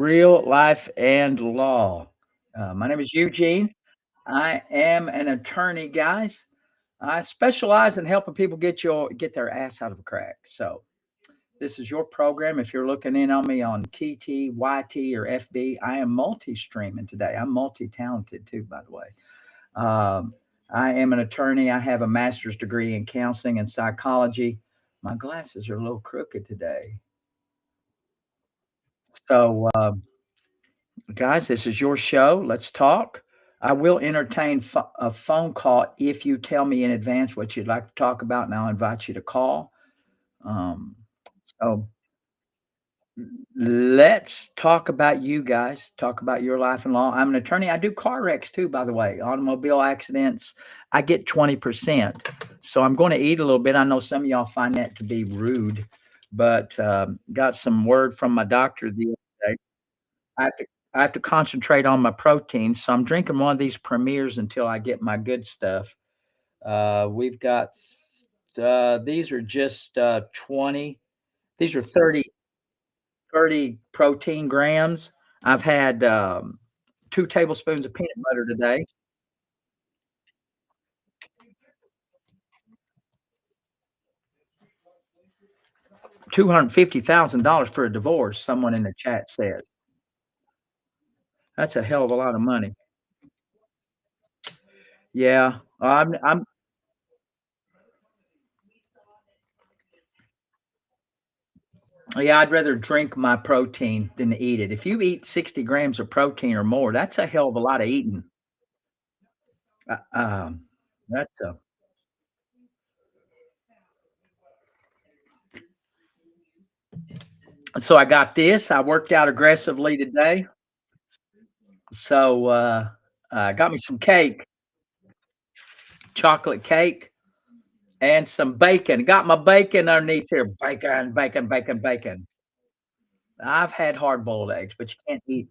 Real Life and Law. My name is Eugene. I am an attorney, guys. I specialize in helping people get their ass out of a crack. So this is your program. If you're looking in on me on TT, YT, or FB, I am multi-streaming today. I'm multi-talented too, by the way. Um, I am an attorney. I have a master's degree in counseling and psychology. My glasses are a little crooked today. So, guys, this is your show. Let's talk. I will entertain a phone call if you tell me in advance what you'd like to talk about, and I'll invite you to call. Um, so let's talk about you guys. Talk about your life and law. I'm an attorney. I do car wrecks too, by the way. Automobile accidents. I get 20%. So I'm going to eat a little bit. I know some of y'all find that to be rude, but got some word from my doctor the other day. I have to I have to concentrate on my protein, so I'm drinking one of these premiers until I get my good stuff. We've got these are just 20. These are 30 protein grams. I've had 2 tablespoons of peanut butter today. $250,000 for a divorce, someone in the chat says. That's a hell of a lot of money. Yeah. I'm Yeah, I'd rather drink my protein than eat it. If you eat 60 grams of protein or more, that's a hell of a lot of eating. Uh, um, that's a so I got this. I worked out aggressively today. So, got me some cake, chocolate cake, and some bacon. Got my bacon underneath here. Bacon, bacon, bacon, bacon. I've had hard-boiled eggs, but you can't eat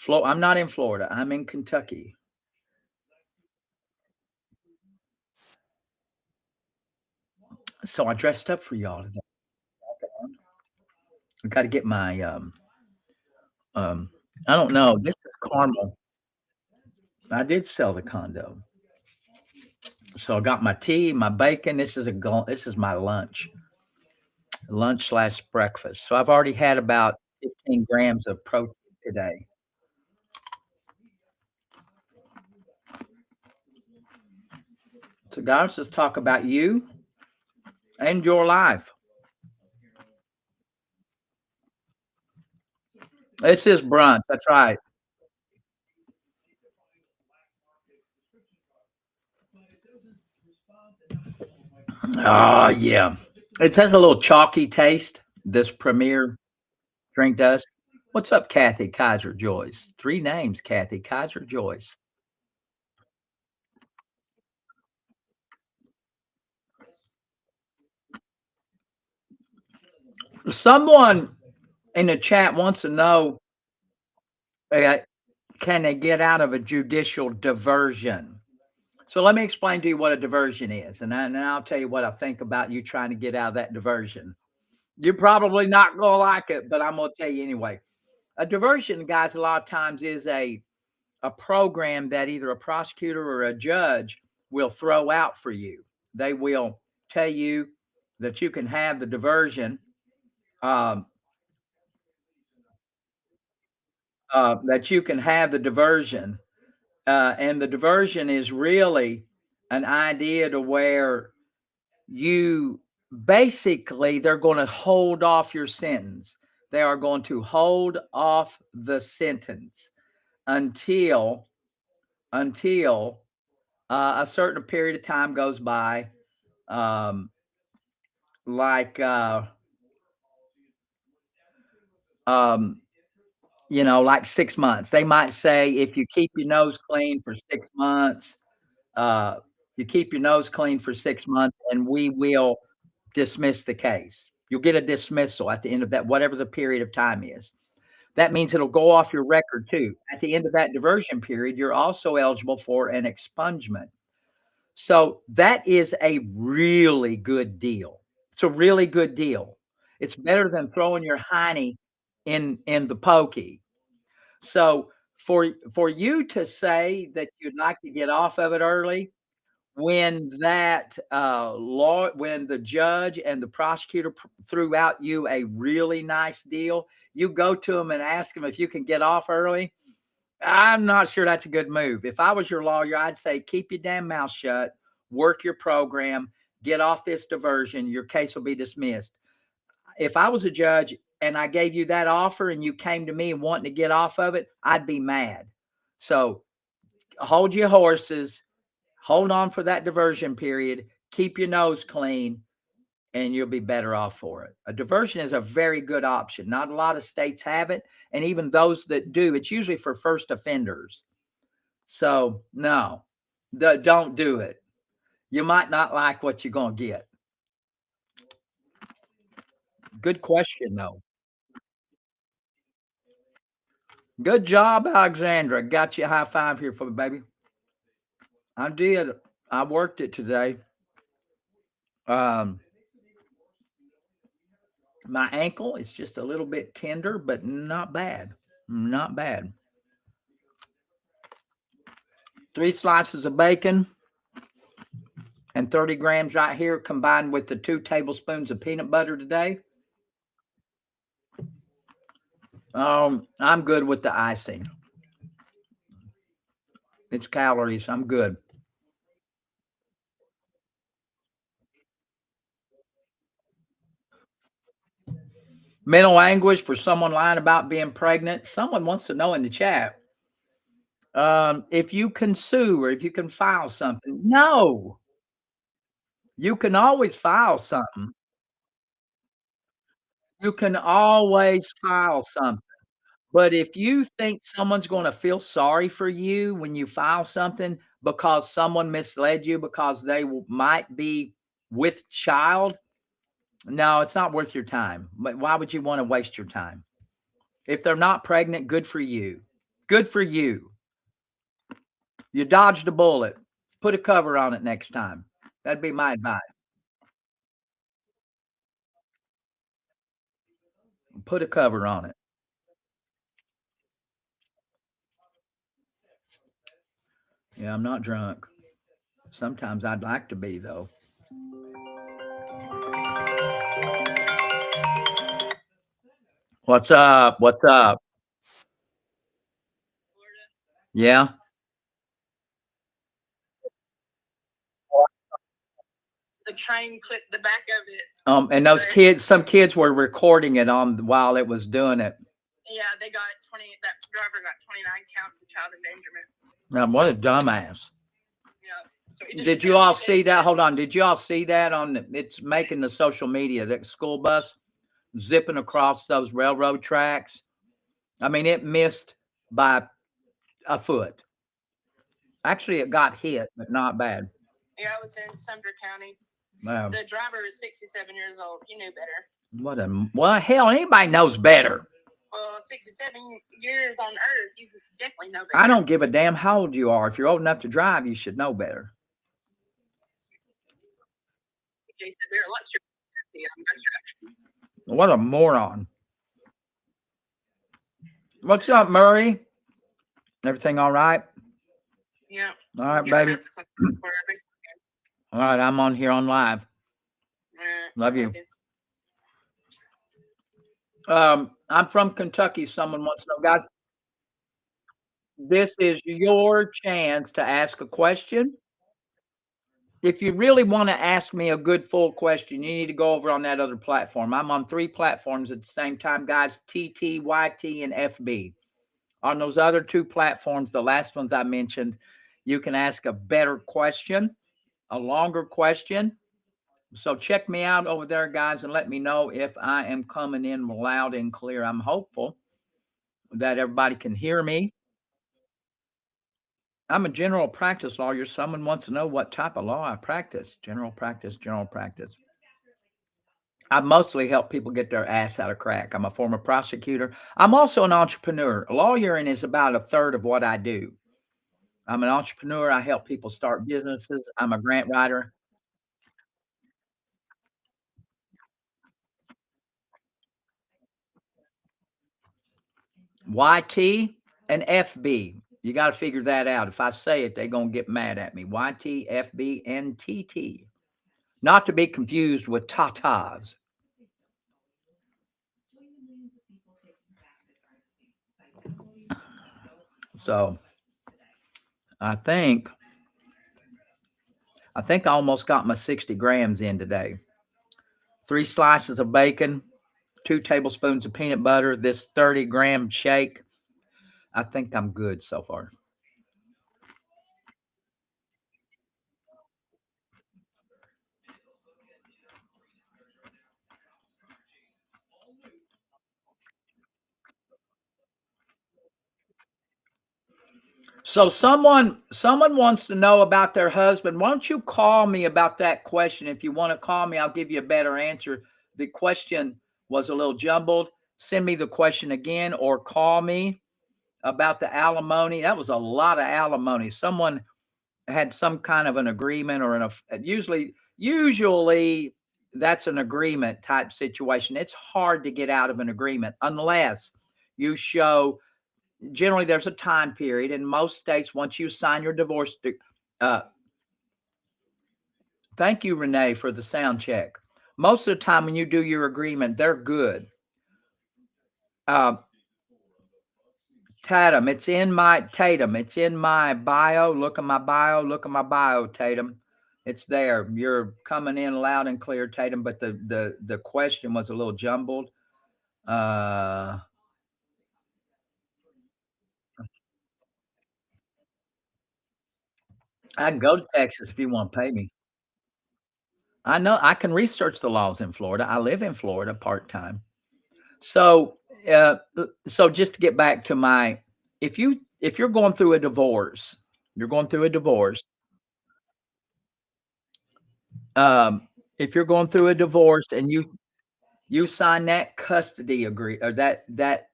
I'm not in Florida. I'm in Kentucky. So I dressed up for y'all today. I gotta get my, um I don't know. This is caramel. I did sell the condo. So I got my tea, my bacon. This is my lunch slash breakfast. So I've already had about 15 grams of protein today. So guys, let's talk about you and your life. This is brunch. That's right. Oh yeah. It has a little chalky taste. This premier drink does. What's up, Kathy Kaiser Joyce? Three names, Kathy Kaiser Joyce. Someone in the chat wants to know, uh, can they get out of a judicial diversion? So let me explain to you what a diversion is, and I'll tell you what I think about you trying to get out of that diversion. You're probably not gonna like it, but I'm gonna tell you anyway. A diversion, guys, a lot of times is a program that either a prosecutor or a judge will throw out for you. They will tell you that you can have the diversion, um, that you can have the diversion, and the diversion is really an idea to where you basically they're going to hold off your sentence. They are going to hold off the sentence until a certain period of time goes by, um, like um, like 6 months. They might say if you keep your nose clean for 6 months, uh, you keep your nose clean for 6 months, and we will dismiss the case. You'll get a dismissal at the end of that, whatever the period of time is. That means it'll go off your record too. At the end of that diversion period, you're also eligible for an expungement. So that is a really good deal. It's a really good deal. It's better than throwing your hiney. in the pokey. So for you to say that you'd like to get off of it early, when that law when the judge and the prosecutor threw out you a really nice deal, you go to them and ask them if you can get off early. I'm not sure that's a good move. If I was your lawyer, I'd say keep your damn mouth shut, work your program, get off this diversion, your case will be dismissed. If I was a judge and I gave you that offer and you came to me and wanting to get off of it, I'd be mad. So hold your horses, hold on for that diversion period, keep your nose clean, and you'll be better off for it. A diversion is a very good option. Not a lot of states have it. And even those that do, it's usually for first offenders. So, no, don't do it. You might not like what you're going to get. Good question, though. Good job, Alexandra. Got you a high five here for me, baby. I did. I worked it today. Um, my ankle is just a little bit tender, but not bad. Not bad. 3 slices of bacon and 30 grams right here, combined with the 2 tablespoons of peanut butter today. I'm good with the icing. It's calories. I'm good. Mental anguish for someone lying about being pregnant. Someone wants to know in the chat if you can sue or if you can file something. No, you can always file something. You can always file something. But if you think someone's going to feel sorry for you when you file something because someone misled you because they might be with child, no, it's not worth your time. But why would you want to waste your time? If they're not pregnant, good for you. Good for you. You dodged a bullet. Put a cover on it next time. That'd be my advice. Put a cover on it. Yeah, I'm not drunk. Sometimes I'd like to be, though. What's up? What's up? Yeah. The train clipped the back of it. And those kids, some kids were recording it on while it was doing it. Yeah, they got 20. That driver got 29 counts of child endangerment. Now, what a dumbass. Yeah. So did you all see that? Hold on. Did you all see that on it's making the social media, that school bus zipping across those railroad tracks? I mean, it missed by a foot. Actually, it got hit, but not bad. Yeah, it was in Sumter County. The driver is 67 years old. He knew better. Well, hell, anybody knows better. Well, 67 years on Earth, you definitely know better. I don't give a damn how old you are. If you're old enough to drive, you should know better. What a moron. What's up, Murray? Everything all right? Yeah. All right, baby. All right, I'm on here on live. Love you. I'm from Kentucky. Someone wants to know, guys. This is your chance to ask a question. If you really want to ask me a good full question, you need to go over on that other platform. I'm on 3 platforms at the same time, guys, TT, YT, and FB. On those other 2 platforms, the last ones I mentioned, you can ask a better question, a longer question. So check me out over there, guys, and let me know if I am coming in loud and clear. I'm hopeful that everybody can hear me. I'm a general practice lawyer. Someone wants to know what type of law I practice. General practice, general practice. I mostly help people get their ass out of crack. I'm a former prosecutor. I'm also an entrepreneur. Lawyering is about a third of what I do. I'm an entrepreneur. I help people start businesses. I'm a grant writer. YT and FB. You got to figure that out. If I say it, they're going to get mad at me. YT, FB, and TT. Not to be confused with tatas. So I think I almost got my 60 grams in today. 3 slices of bacon, 2 tablespoons of peanut butter, this 30-gram shake. I think I'm good so far. So someone wants to know about their husband. Why don't you call me about that question? If you want to call me, I'll give you a better answer. The question was a little jumbled. Send me the question again or call me about the alimony. That was a lot of alimony. Someone had some kind of an agreement or usually that's an agreement type situation. It's hard to get out of an agreement unless you show generally there's a time period in most states once you sign your divorce. Uh, thank you, Renee, for the sound check. Most of the time when you do your agreement, they're good. Uh, Tatum, it's in my bio. Look at my bio. Look at my bio, Tatum. It's there. You're coming in loud and clear, Tatum. But the question was a little jumbled. Uh, I can go to Texas if you want to pay me. I know I can research the laws in Florida. I live in Florida part time. So, so just to get back to my, if you're going through a divorce, you're going through a divorce. If you're going through a divorce and you sign that custody agree or that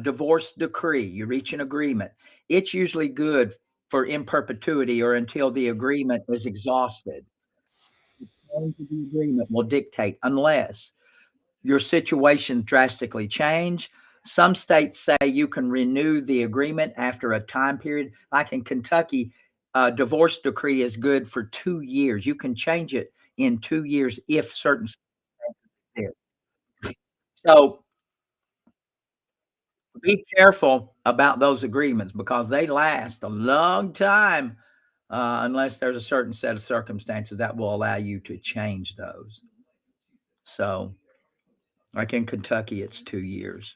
divorce decree, you reach an agreement. It's usually good for in perpetuity or until the agreement is exhausted. Terms of the agreement will dictate unless your situation drastically change. Some states say you can renew the agreement after a time period. Like in Kentucky, a divorce decree is good for 2 years. You can change it in 2 years if certain circumstances. So be careful about those agreements because they last a long time unless there's a certain set of circumstances that will allow you to change those. So, like in Kentucky, it's 2 years.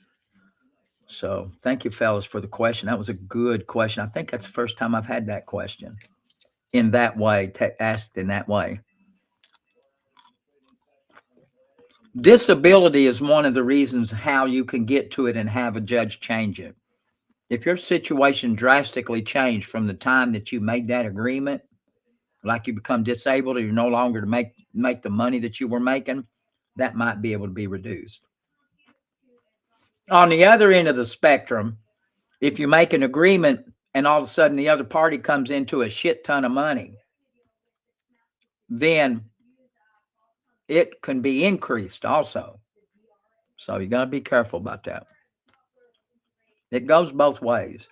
So thank you, fellas, for the question. That was a good question. I think that's the first time I've had that question in that way, asked in that way. Disability is one of the reasons how you can get to it and have a judge change it. If your situation drastically changed from the time that you made that agreement, like you become disabled or you're no longer to make the money that you were making, that might be able to be reduced. On the other end of the spectrum, if you make an agreement and all of a sudden the other party comes into a shit ton of money, then it can be increased also. So you got to be careful about that. It goes both ways.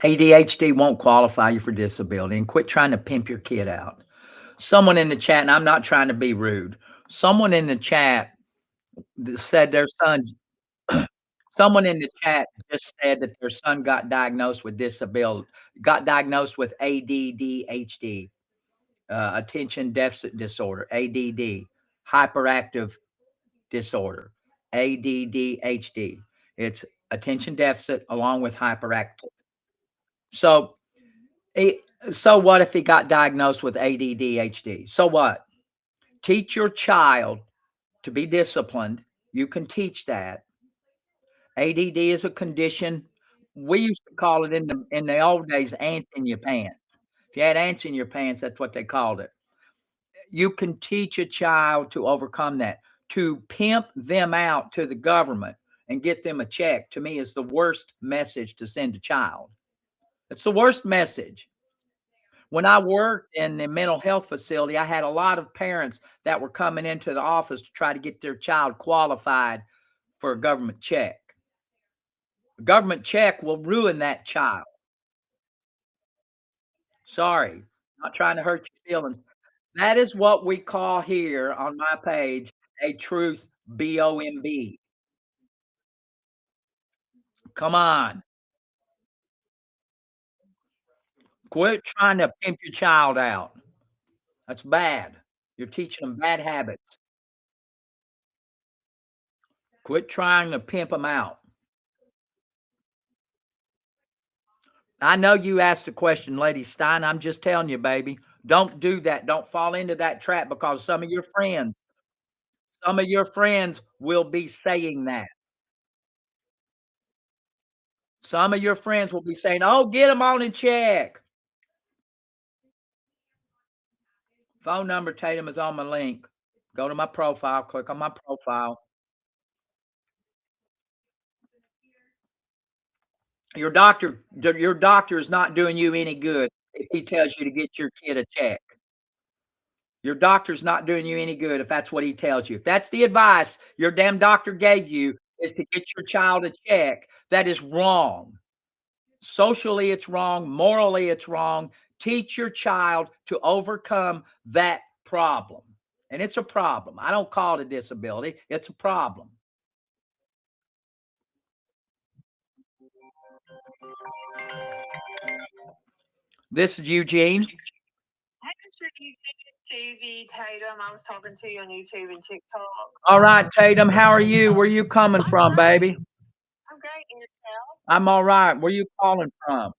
ADHD won't qualify you for disability and quit trying to pimp your kid out. Someone in the chat, and I'm not trying to be rude, someone in the chat said their son, someone in the chat just said that their son got diagnosed with disability, got diagnosed with ADDHD, attention deficit disorder, ADD, hyperactive disorder, ADDHD. It's attention deficit along with hyperactive. So, eh, so what if he got diagnosed with ADDHD? So what? Teach your child to be disciplined. You can teach that. ADD is a condition. We used to call it in the old days ants in your pants. If you had ants in your pants, that's what they called it. you can teach a child to overcome that. To pimp them out to the government and get them a check, to me, is the worst message to send a child. It's the worst message. When I worked in the mental health facility, I had a lot of parents that were coming into the office to try to get their child qualified for a government check. A government check will ruin that child. Sorry, not trying to hurt your feelings. That is what we call here on my page a truth bomb. Come on, quit trying to pimp your child out. That's bad. You're teaching them bad habits. Quit trying to pimp them out. I know you asked a question, Lady Stein. I'm just telling you, baby, don't do that. Don't fall into that trap because some of your friends will be saying that. Some of your friends will be saying, "Oh, get them on in check." Phone number, Tatum, is on my link. Go to my profile, click on my profile. Your doctor is not doing you any good if he tells you to get your kid a check. Your doctor's not doing you any good if that's what he tells you. If that's the advice your damn doctor gave you is to get your child a check, that is wrong. Socially, it's wrong. Morally, it's wrong. Teach your child to overcome that problem. And it's a problem. I don't call it a disability. It's a problem. This is Eugene. Hey, Mr. TV Tatum. I was talking to you on YouTube and TikTok. All right, Tatum, how are you? Where you coming from, baby? I'm great. And yourself? I'm all right. Where you calling from? From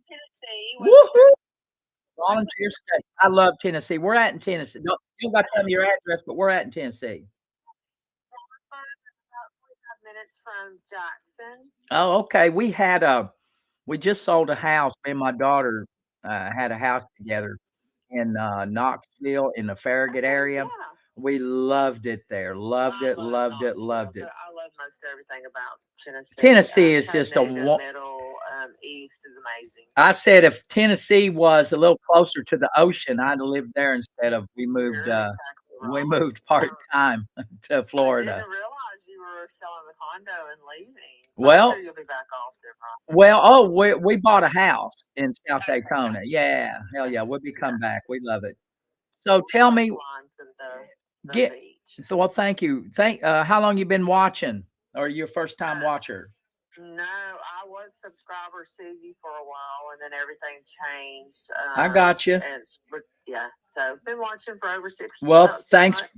Tennessee. Woohoo! Volunteer state. I love Tennessee. We're at in Tennessee. You don't got to tell me your address, but we're at in Tennessee. About 45 minutes from Jackson. Oh, okay. We just sold a house. Me and my daughter had a house together in Knoxville in the Farragut area. Yeah. We loved it there. Loved it, loved it, loved it. I love most everything about Tennessee. Tennessee is just a middle east is amazing. I said if Tennessee was a little closer to the ocean, I'd have lived there instead of we moved part-time to Florida. I didn't realize you were selling the condo and leaving. Well, I'm sure you'll be back often, right? We bought a house in South Daytona. Yeah, hell yeah, we'll be come back. We love it. So tell me, well, thank you. How long you been watching? Or are you a first time watcher? No, I was subscriber Susie for a while, and then everything changed. I got you. Yeah, so been watching for over 6 months. Well,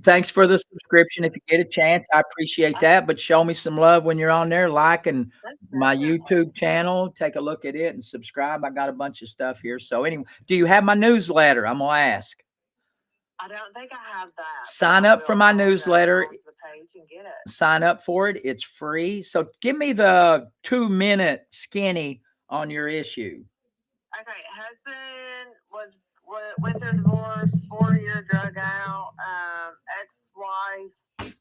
thanks for the subscription. If you get a chance, I appreciate that. But show me some love when you're on there, liking my YouTube channel. Take a look at it and subscribe. I got a bunch of stuff here. So anyway, do you have my newsletter? I'm gonna ask. I don't think I have that. Sign up for my newsletter. Sign up for it. It's free. So give me the 2-minute skinny on your issue. Okay, husband went through divorce, 4-year drug out. Ex-wife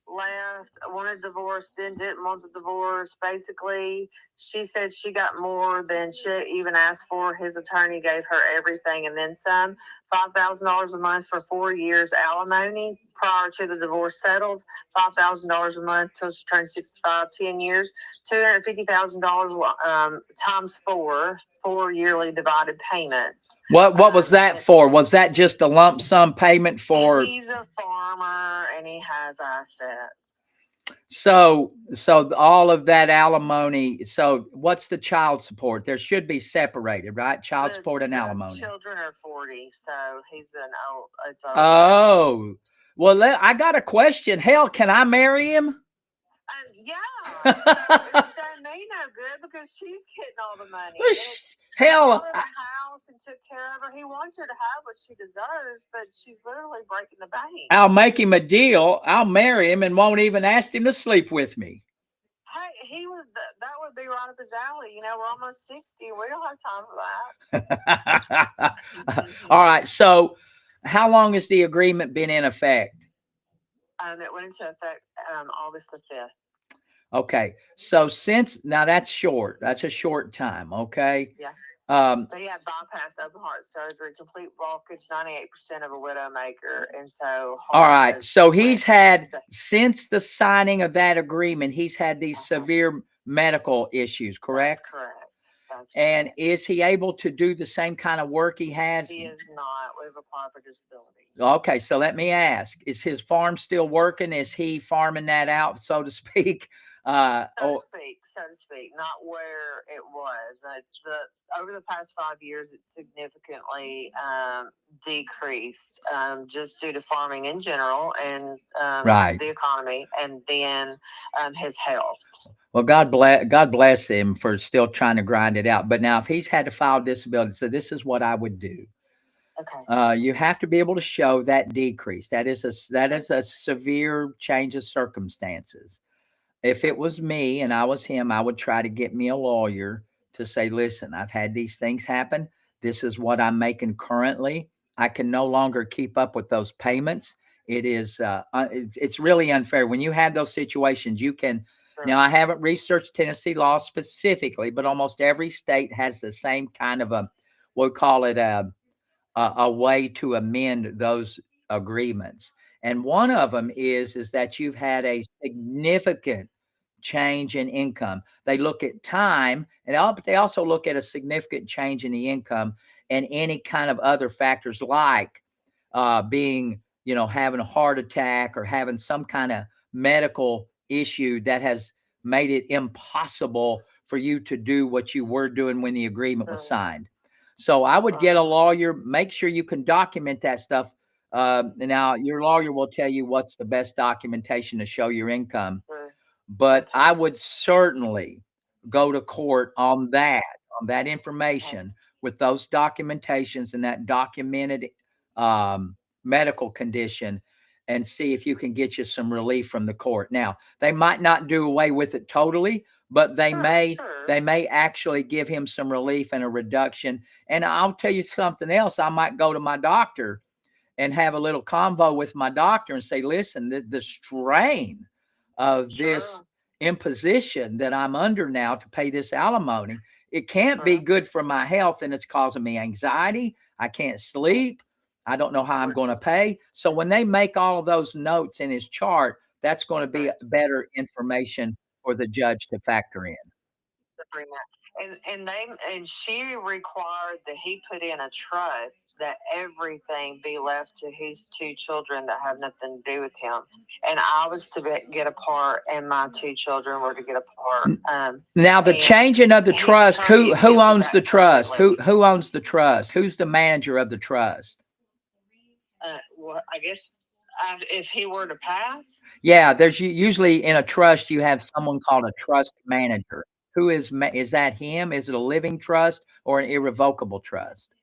left, wanted divorce, then didn't want the divorce. Basically, she said she got more than she even asked for. His attorney gave her everything and then some. $5,000 a month for 4 years alimony prior to the divorce settled. $5,000 a month till she turned 65. 10 years. $250,000 times 4 yearly divided payments. What was that for? Was that just a lump sum payment for? He's a farmer and he has assets. So all of that alimony. So what's the child support? There should be separated, right? Child support and alimony. Children are 40, so he's an old. Oh, well, I got a question. Hell, can I marry him? Yeah, it doesn't me no good because she's getting all the money. Hell, the house and took care of her. He wants her to have what she deserves, but she's literally breaking the bank. I'll make him a deal. I'll marry him and won't even ask him to sleep with me. Hey, that would be right up his alley. You know, we're almost 60. We don't have time for that. All right, so How long has the agreement been in effect? It went into effect August the 5th. Okay. So since now that's short. That's a short time. Okay. Yeah. Um, But he had bypass, open heart surgery, complete blockage, 98% of a widowmaker, and so all heart right. has So he's went had, to- since the signing of that agreement, he's had these severe medical issues, That's correct? correct. That's And correct. is he able to do the same kind of work he has? He is not. We've applied for disability. Okay, so let me ask, is his farm still working? Is he farming that out, so to speak? So to speak, not where it was. It's over the past 5 years, it's significantly decreased, just due to farming in general and right. the economy, and then his health. Well, God bless him for still trying to grind it out. But now if he's had to file disability, so this is what I would do. Okay. You have to be able to show that decrease. That is a severe change of circumstances. If it was me and I was him, I would try to get me a lawyer to say, listen, I've had these things happen. This is what I'm making currently. I can no longer keep up with those payments. It's really unfair. When you have those situations, you can, now I haven't researched Tennessee law specifically, but almost every state has the same kind of we'll call it a way to amend those agreements. And one of them is that you've had a significant change in income. They look at time, but they also look at a significant change in the income and any kind of other factors like being, having a heart attack or having some kind of medical issue that has made it impossible for you to do what you were doing when the agreement was signed. So I would get a lawyer, make sure you can document that stuff. Now, your lawyer will tell you what's the best documentation to show your income. But I would certainly go to court on that information with those documentations and that documented medical condition and see if you can get you some relief from the court. Now, they might not do away with it totally, but they may actually give him some relief and a reduction. And I'll tell you something else. I might go to my doctor and have a little convo with my doctor and say, listen, the strain of this imposition that I'm under now to pay this alimony, it can't be good for my health, and it's causing me anxiety. I can't sleep. I don't know how I'm going to pay. So when they make all of those notes in his chart, that's going to be better information for the judge to factor in. And she required that he put in a trust that everything be left to his 2 children that have nothing to do with him. And I was to get a part, and my 2 children were to get a part. Now the changing of the trust, who owns the trust? Who owns the trust? Who's the manager of the trust? Well, I guess if he were to pass. Yeah, there's usually in a trust you have someone called a trust manager. Who is that him? Is it a living trust or an irrevocable trust?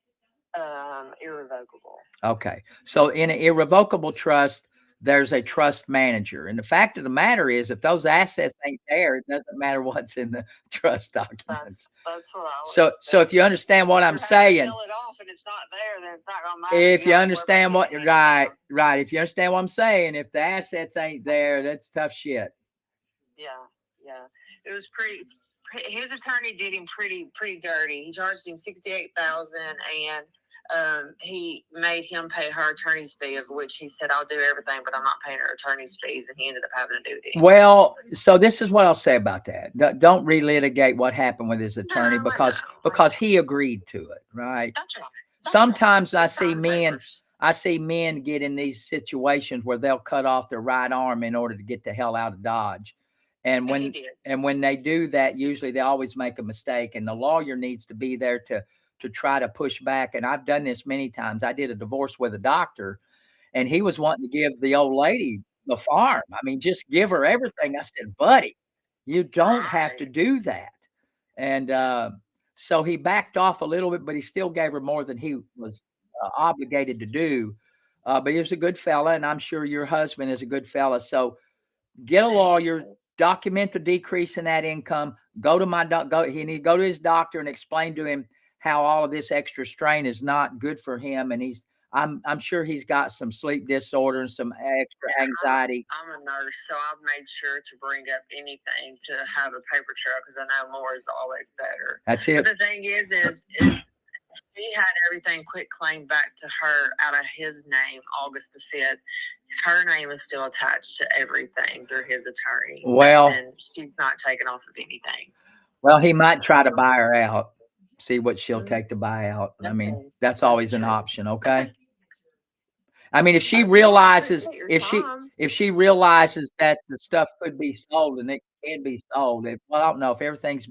Irrevocable. Okay. So in an irrevocable trust, there's a trust manager. And the fact of the matter is, if those assets ain't there, it doesn't matter what's in the trust documents. That's what I was so if you understand what I'm saying, fill it off and it's not there, then it's not gonna matter. if you understand what right. If you understand what I'm saying, if the assets ain't there, that's tough shit. Yeah. It was pretty. His attorney did him pretty dirty. He charged him $68,000, and he made him pay her attorney's fee, of which he said, "I'll do everything, but I'm not paying her attorney's fees," and he ended up having to do it. Well, so this is what I'll say about that. Don't relitigate what happened with his attorney because he agreed to it, right? That's right. Sometimes I see men get in these situations where they'll cut off their right arm in order to get the hell out of Dodge. And when they do that, usually they always make a mistake, and the lawyer needs to be there to try to push back. And I've done this many times. I did a divorce with a doctor, and he was wanting to give the old lady the farm. I mean, just give her everything. I said, buddy, you don't have to do that. And so he backed off a little bit, but he still gave her more than he was obligated to do. But he was a good fella, and I'm sure your husband is a good fella. So get a lawyer, document the decrease in that income. He need to go to his doctor and explain to him how all of this extra strain is not good for him. And I'm sure he's got some sleep disorder and some extra anxiety. I'm a nurse, so I've made sure to bring up anything to have a paper trail because I know more is always better. That's But it. the thing is he had everything quit claimed back to her out of his name August the 5th. Her name is still attached to everything through his attorney. Well, And she's not taken off of anything. well, he might try to buy her out, see what she'll Mhm. take to buy out. I mean, Okay, that's that's always an true. option, okay? I mean, if she Okay, I realizes appreciate your if she time. if she realizes that the stuff could be sold and it can be sold, well, I don't know if everything's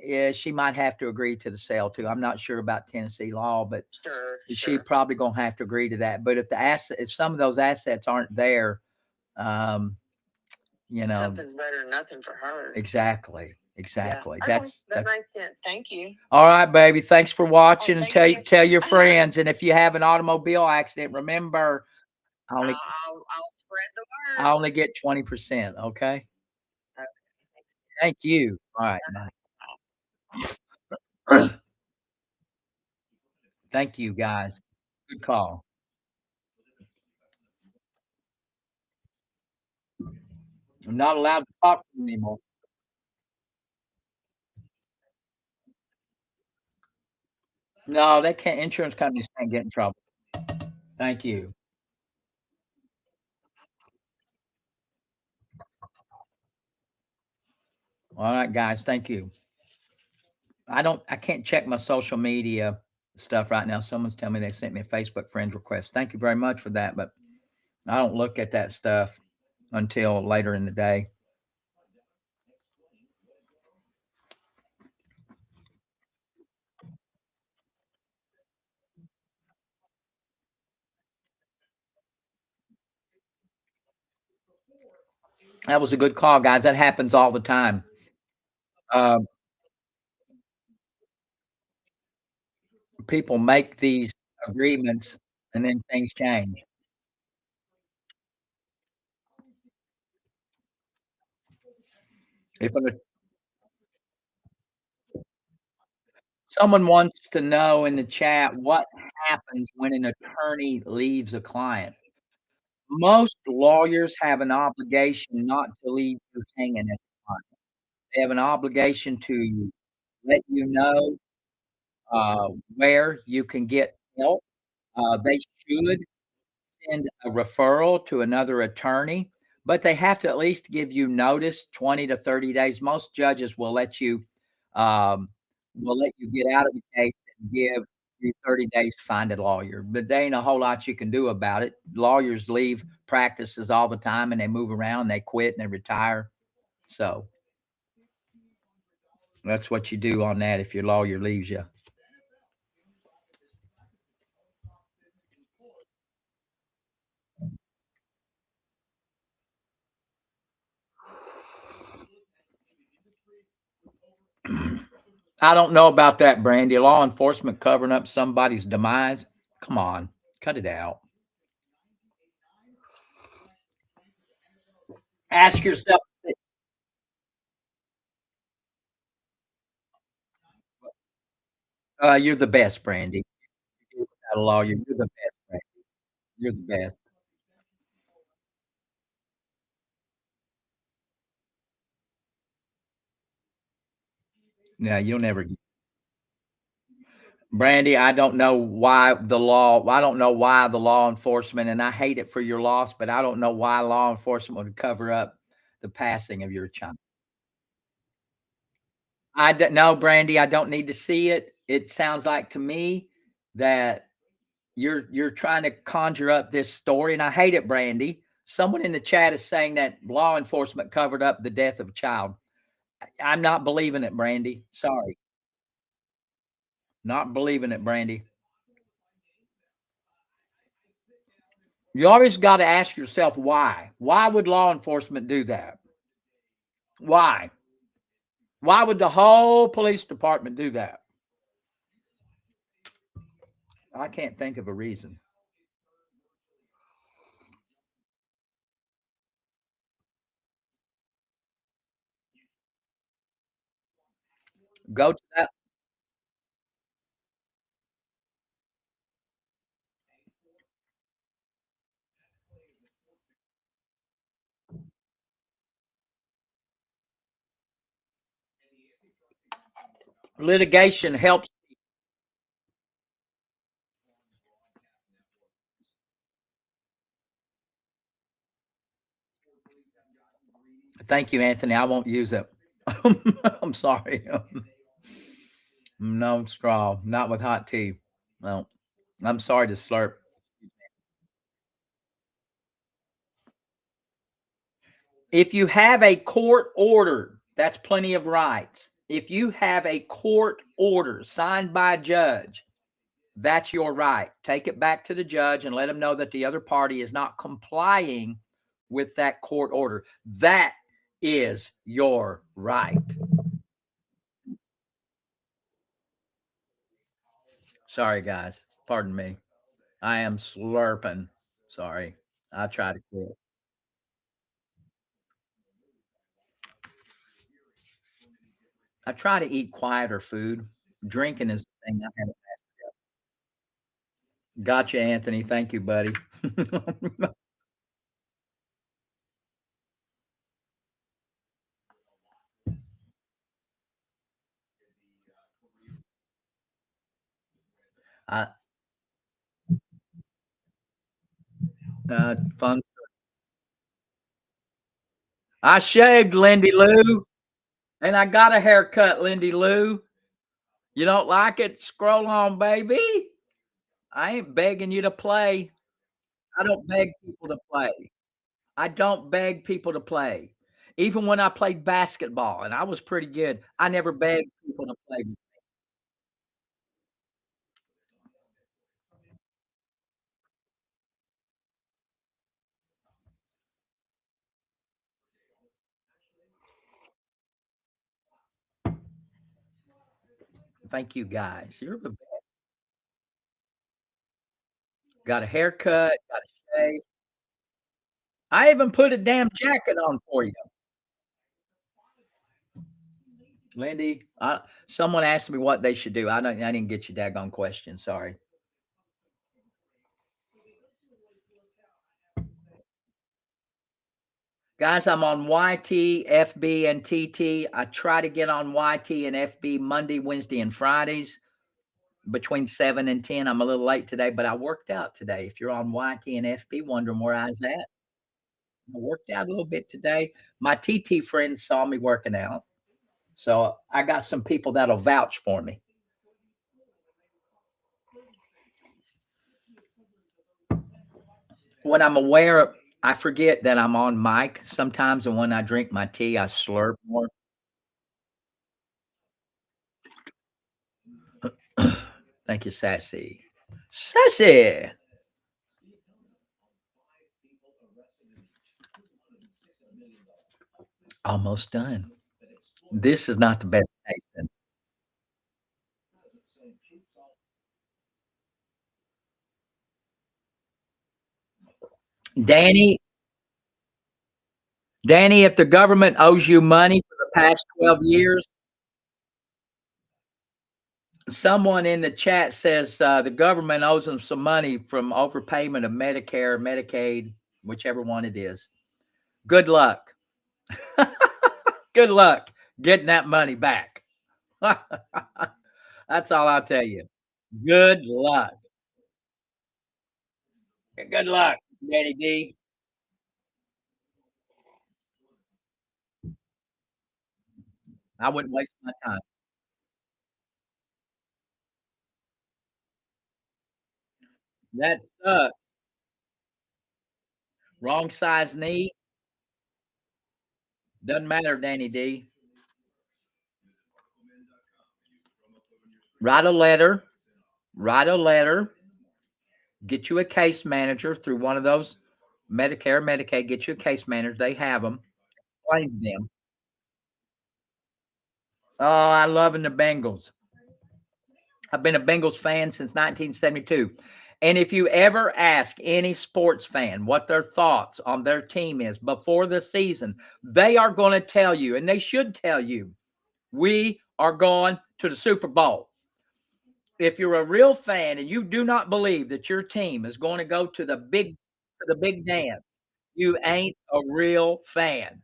yeah, she might have to agree to the sale too. I'm not sure about Tennessee law, but Sure, she sure. probably gonna have to agree to that. But if some of those assets aren't there, um, you know, Something's better than nothing for her. exactly. Yeah. Okay, That's that makes sense. Thank you. all right, baby. Thanks for watching, and thank you. tell your friends. And if you have an automobile accident, remember I only I'll spread the I word. only get 20%. Okay. Okay, Thank you. All right. thanks. Bye. Thank you, guys. Good call. I'm not allowed to talk to you anymore. No, they can't. Insurance companies can't get in trouble. Thank you. All right, guys. Thank you. I can't check my social media stuff right now. Someone's telling me they sent me a Facebook friend request. Thank you very much for that, but I don't look at that stuff until later in the day. That was a good call, guys. That happens all the time. Um, People make these agreements and then things change. If an Someone wants to know in the chat what happens when an attorney leaves a client. Most lawyers have an obligation not to leave you hanging at the client. They have an obligation to let you know, where you can get help. They should send a referral to another attorney, but they have to at least give you notice 20 to 30 days. Most judges um, will let you get out of the case and give you 30 days to find a lawyer, but there ain't a whole lot you can do about it. Lawyers leave practices all the time and they move around, they quit and they retire. So that's what you do on that if your lawyer leaves you. I don't know about that, Brandy. Law enforcement covering up somebody's demise. Come on, cut it out. Ask yourself, you're the best, Brandy. You're without a lawyer, you're the best, Brandy. You're the best. Yeah, you'll never Brandy, I don't know why the law enforcement, and I hate it for your loss, but I don't know why law enforcement would cover up the passing of your child. I don't know, Brandy, I don't need to see it. It sounds like to me that you're trying to conjure up this story, and I hate it, Brandy. Someone in the chat is saying that law enforcement covered up the death of a child. I'm not believing it, Brandy. Sorry. Not believing it, Brandy. You always got to ask yourself why. Why would law enforcement do that? Why? Why would the whole police department do that? I can't think of a reason. Go to that. Litigation helps. Thank you, Anthony. I won't use it. I'm sorry. No straw, not with hot tea. No, I'm sorry to slurp. If you have a court order, that's plenty of rights. If you have a court order signed by a judge, that's your right. Take it back to the judge and let him know that the other party is not complying with that court order. That is your right. Sorry, guys. Pardon me. I am slurping. Sorry. I try to quit. I try to eat quieter food. Drinking is the thing I haven't. Gotcha, Anthony. Thank you, buddy. I fun. I shaved, Lindy Lou, and I got a haircut, Lindy Lou. You don't like it? Scroll on, baby. I ain't begging you to play. I don't beg people to play. I don't beg people to play. Even when I played basketball and I was pretty good, I never begged people to play. Thank you, guys. You're the got a haircut, got a shave. I even put a damn jacket on for you. Lindy, someone asked me what they should do. I didn't get your daggone question. Sorry. Guys, I'm on YT, FB, and TT. I try to get on YT and FB Monday, Wednesday, and Fridays between 7 and 10. I'm a little late today, but I worked out today. If you're on YT and FB, wondering where I was at, I worked out a little bit today. My TT friends saw me working out. So I got some people that'll vouch for me. When I'm aware, I forget that I'm on mic sometimes, and when I drink my tea, I slurp more. Thank you, Sassy. Sassy. Almost done. This is not the best tasting. Danny, Danny, if the government owes you money for the past 12 years, someone in the chat says the government owes them some money from overpayment of Medicare, Medicaid, whichever one it is. Good luck. Good luck getting that money back. That's all I'll tell you. Good luck. Good luck, Danny D. I wouldn't waste my time. That sucks. Wrong size knee. Doesn't matter, Danny D. Write a letter. Write a letter. Get you a case manager through one of those Medicare, Medicaid. Get you a case manager. They have them. Explain to them. Oh, I love the Bengals. I've been a Bengals fan since 1972. And if you ever ask any sports fan what their thoughts on their team is before the season, they are going to tell you, and they should tell you, we are going to the Super Bowl. If you're a real fan and you do not believe that your team is going to go to the big dance, you ain't a real fan.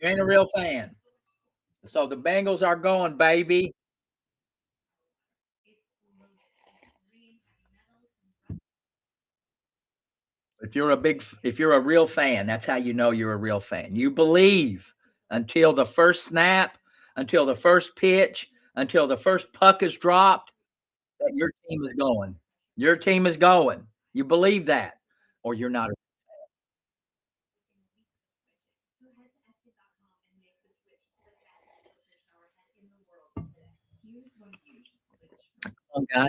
You ain't a real fan. So the Bengals are going, baby. If you're a real fan, that's how you know you're a real fan. You believe until the first snap, until the first pitch, until the first puck is dropped that your team is going. Your team is going. You believe that, or you're not. A guy.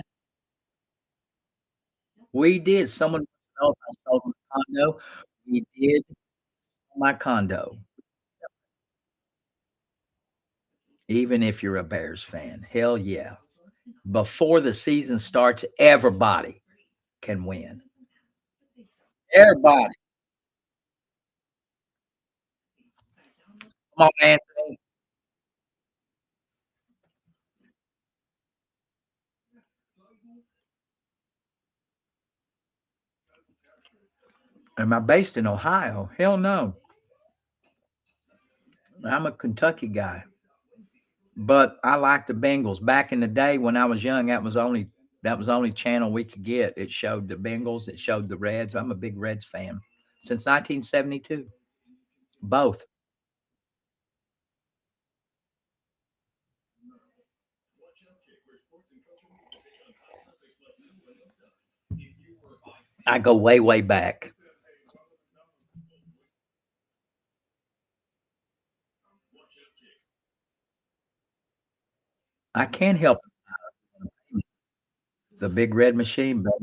We did. Someone wants to know if I sold my condo. We did sell my condo, even if you're a Bears fan. Hell yeah. Before the season starts, everybody can win. Everybody. Come on, Anthony. Am I based in Ohio? Hell no. I'm a Kentucky guy, but I like the Bengals. Back in the day when I was young, that was only channel we could get. It showed the Bengals, it showed the Reds. I'm a big Reds fan since 1972. Both. I go way, way back. I can't help the big red machine, but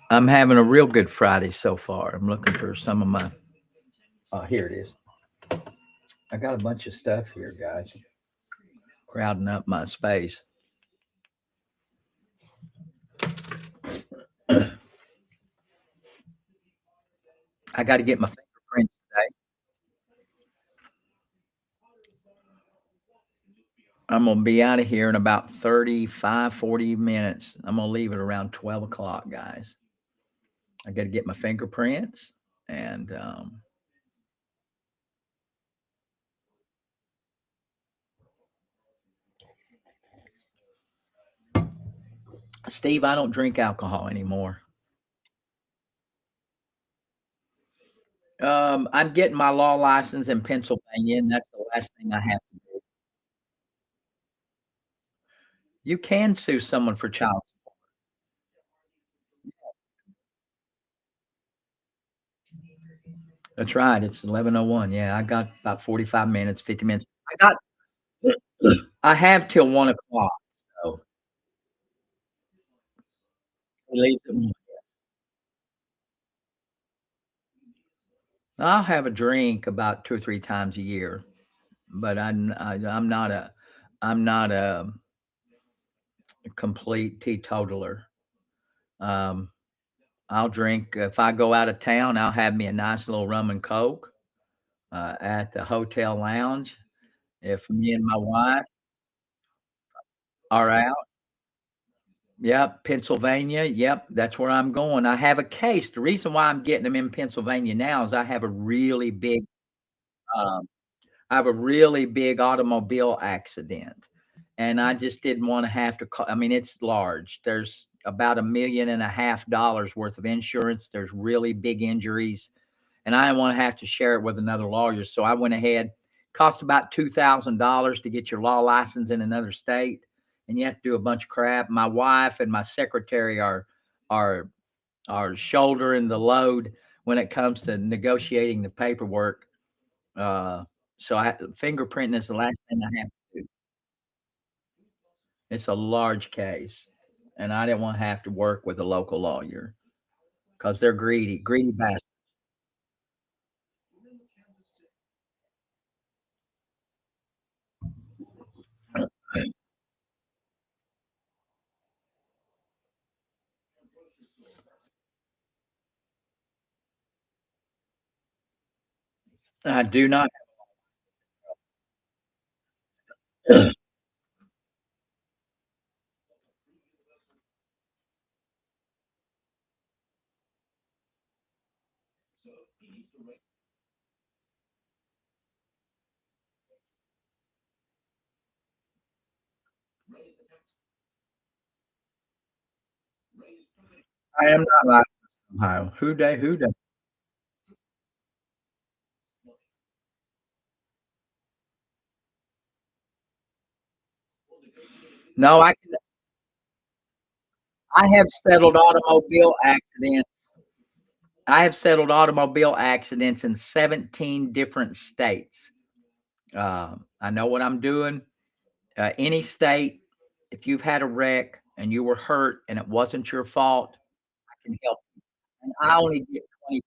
I'm having a real good Friday so far. I'm looking for some of my. Oh, here it is. I got a bunch of stuff here, guys, crowding up my space. I got to get my fingerprints today. I'm going to be out of here in about 35, 40 minutes. I'm going to leave it around 12 o'clock, guys. I got to get my fingerprints. And Steve, I don't drink alcohol anymore. I'm getting my law license in Pennsylvania, and that's the last thing I have to do. You can sue someone for child. That's right. It's 11:01. Yeah, I got about 45 minutes, 50 minutes. I have till 1 o'clock. So he leaves at 1. I'll have a drink about 2 or 3 times a year, but I'm not a complete teetotaler. Um, I'll drink if I go out of town, I'll have me a nice little rum and coke, at the hotel lounge. If me and my wife are out. Yep, Pennsylvania. Yep, that's where I'm going. I have a case. The reason why I'm getting them in Pennsylvania now is um, I have a really big automobile accident, and I just didn't wanna have to I mean, it's large. There's about $1.5 million worth of insurance. There's really big injuries, and I didn't wanna have to share it with another lawyer, so I went ahead. Cost about $2,000 to get your law license in another state, and you have to do a bunch of crap. My wife and my secretary are are shouldering the load when it comes to negotiating the paperwork. Uh, so fingerprinting is the last thing I have to do. It's a large case, and I didn't want to have to work with a local lawyer because they're greedy, greedy bastards. I do not. I am not licensed in Ohio. Who dey? No, I have settled automobile accidents. I have settled automobile accidents in 17 different states. I know what I'm doing. Any state, if you've had a wreck and you were hurt and it wasn't your fault, I can help you. And I only get 20%.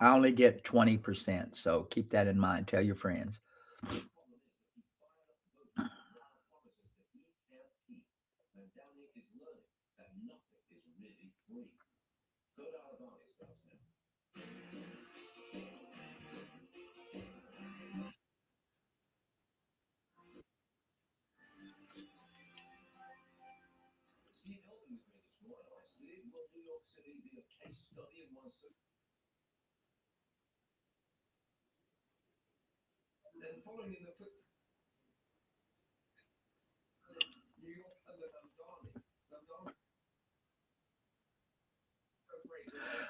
I only get 20%. So keep that in mind. Tell your friends.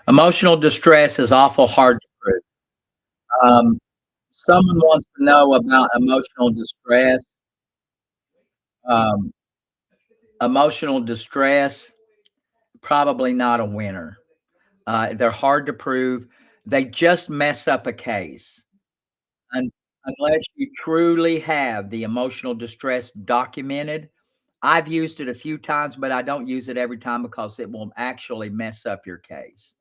Emotional distress is awful hard to prove. Um, Someone wants to know about emotional distress. Um, Emotional distress, probably not a winner. They're hard to prove. They just mess up a case. Un Unless you truly have the emotional distress documented. I've used it a few times, but I don't use it every time because it will actually mess up your case.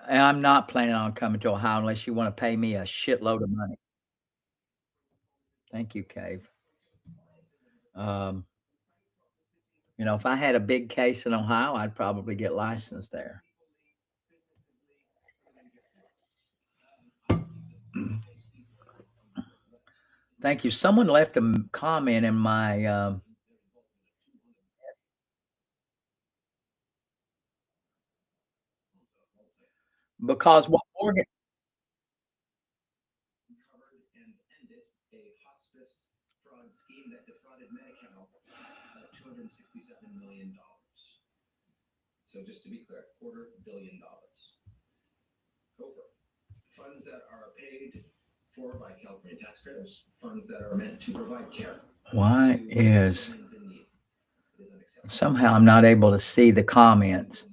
And I'm not planning on coming to Ohio unless you wanna pay me a shitload of money. Thank you, Cave. Um, if I had a big case in Ohio, I'd probably get licensed there. Thank you. Someone left a comment in my, because what Morgan why is somehow I'm not able to see the comments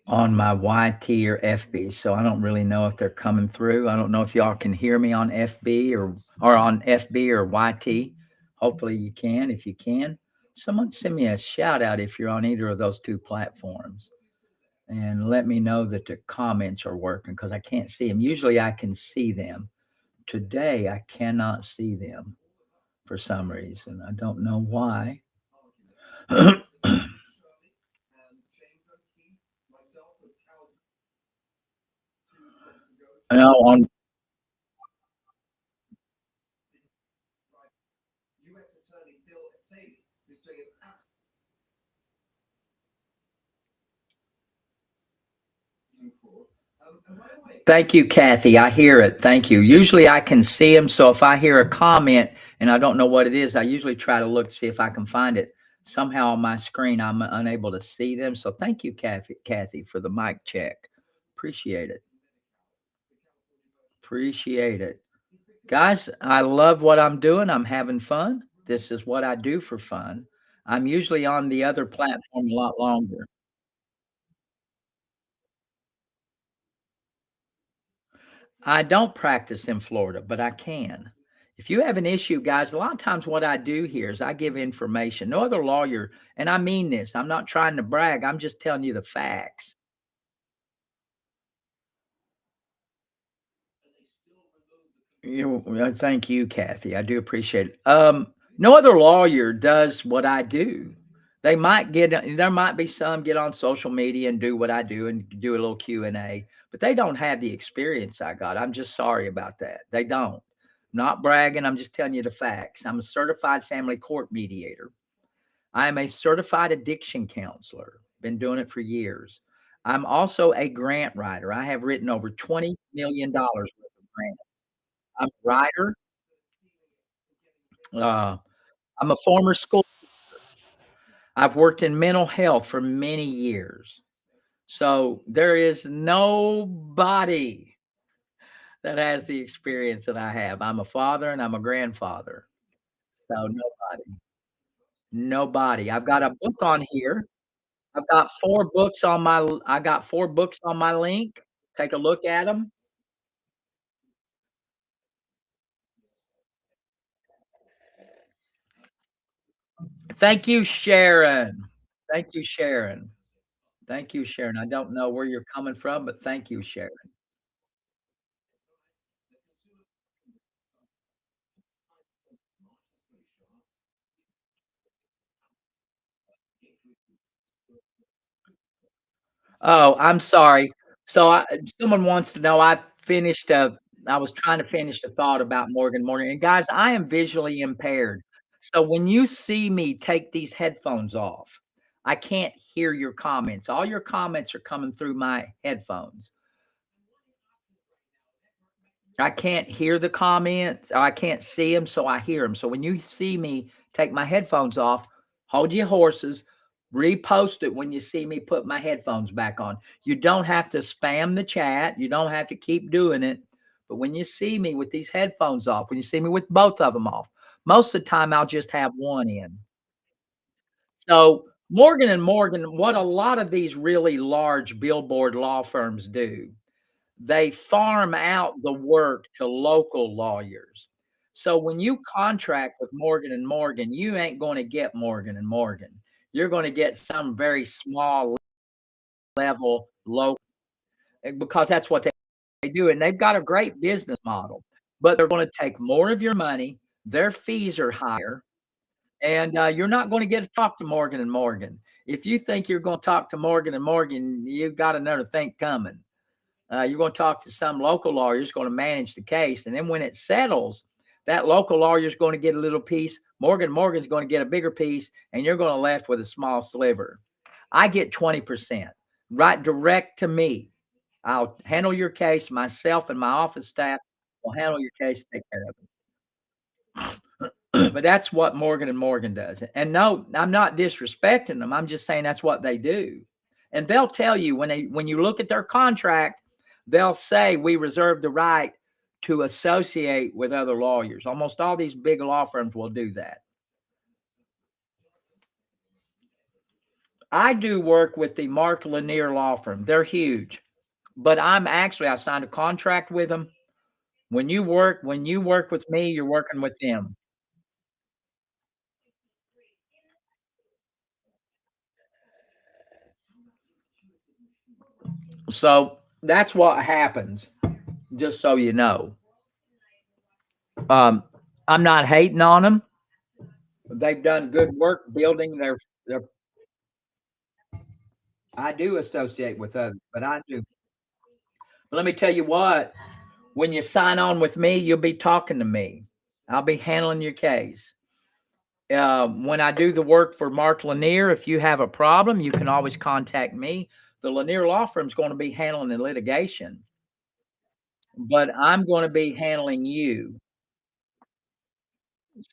on my YT or FB, so I don't really know if they're coming through. I don't know if y'all can hear me on FB or on FB or YT. Hopefully you can. If you can, someone send me a shout out if you're on either of those two platforms and let me know that the comments are working because I can't see them. Usually I can see them. Today I cannot see them for some reason. I don't know why. No, on Thank you, Kathy. I hear it. Thank you. Usually I can see them. So if I hear a comment and I don't know what it is, I usually try to look, see if I can find it. Somehow on my screen, I'm unable to see them. So thank you, Kathy, for the mic check. Appreciate it. Appreciate it. Guys, I love what I'm doing. I'm having fun. This is what I do for fun. I'm usually on the other platform a lot longer. I don't practice in Florida, but I can. If you have an issue, guys, a lot of times what I do here is I give information. No other lawyer, and I mean this, I'm not trying to brag. I'm just telling you the facts. Thank you, Kathy. I do appreciate it. No other lawyer does what I do. They might get there might be some get on social media and do what I do and do a little Q&A, but they don't have the experience I got. I'm just sorry about that. They don't. Not bragging, I'm just telling you the facts. I'm a certified family court mediator. I am a certified addiction counselor. Been doing it for years. I'm also a grant writer. I have written over $20 million worth of grants. I'm a writer. Uh, I'm a former school. I've worked in mental health for many years. So there is nobody that has the experience that I have. I'm a father and I'm a grandfather. So nobody, nobody. I've got a book on here. I got 4 books on my link. Take a look at them. Thank you, Sharon. Thank you, Sharon. Thank you, Sharon. I don't know where you're coming from, but thank you, Sharon. Oh, I'm sorry. So someone wants to know, I was trying to finish the thought about Morgan Morgan. And guys, I am visually impaired. So when you see me take these headphones off, I can't hear your comments. All your comments are coming through my headphones. I can't hear the comments. I can't see them, so I hear them. So when you see me take my headphones off, hold your horses, repost it when you see me put my headphones back on. You don't have to spam the chat. You don't have to keep doing it. But when you see me with these headphones off, when you see me with both of them off, most of the time I'll just have one in. So Morgan and Morgan, what a lot of these really large billboard law firms do, they farm out the work to local lawyers. So when you contract with Morgan and Morgan, you ain't gonna get Morgan and Morgan. You're gonna get some very small level local because that's what they do, and they've got a great business model, but they're gonna take more of your money, their fees are higher, and, you're not gonna get to talk to Morgan and Morgan. If you think you're gonna talk to Morgan and Morgan, you've got another thing coming. You're going to talk to some local lawyer who's going to manage the case. And then when it settles, that local lawyer is going to get a little piece. Morgan's going to get a bigger piece, and you're going to left with a small sliver. I get 20%, right direct to me. I'll handle your case. Myself and my office staff will handle your case, take care of it. But that's what Morgan and Morgan does. And no, I'm not disrespecting them. I'm just saying that's what they do. And they'll tell you when you look at their contract, they'll say we reserve the right to associate with other lawyers. Almost all these big law firms will do that. I do work with the Mark Lanier law firm. They're huge, but I signed a contract with them. When you work with me, you're working with them. So that's what happens, just so you know. Um, I'm not hating on them. They've done good work building their I do associate with others, but I do. But let me tell you what, when you sign on with me, you'll be talking to me. I'll be handling your case. When I do the work for Mark Lanier, if you have a problem, you can always contact me. The Lanier Law Firm is going to be handling the litigation, but I'm going to be handling you.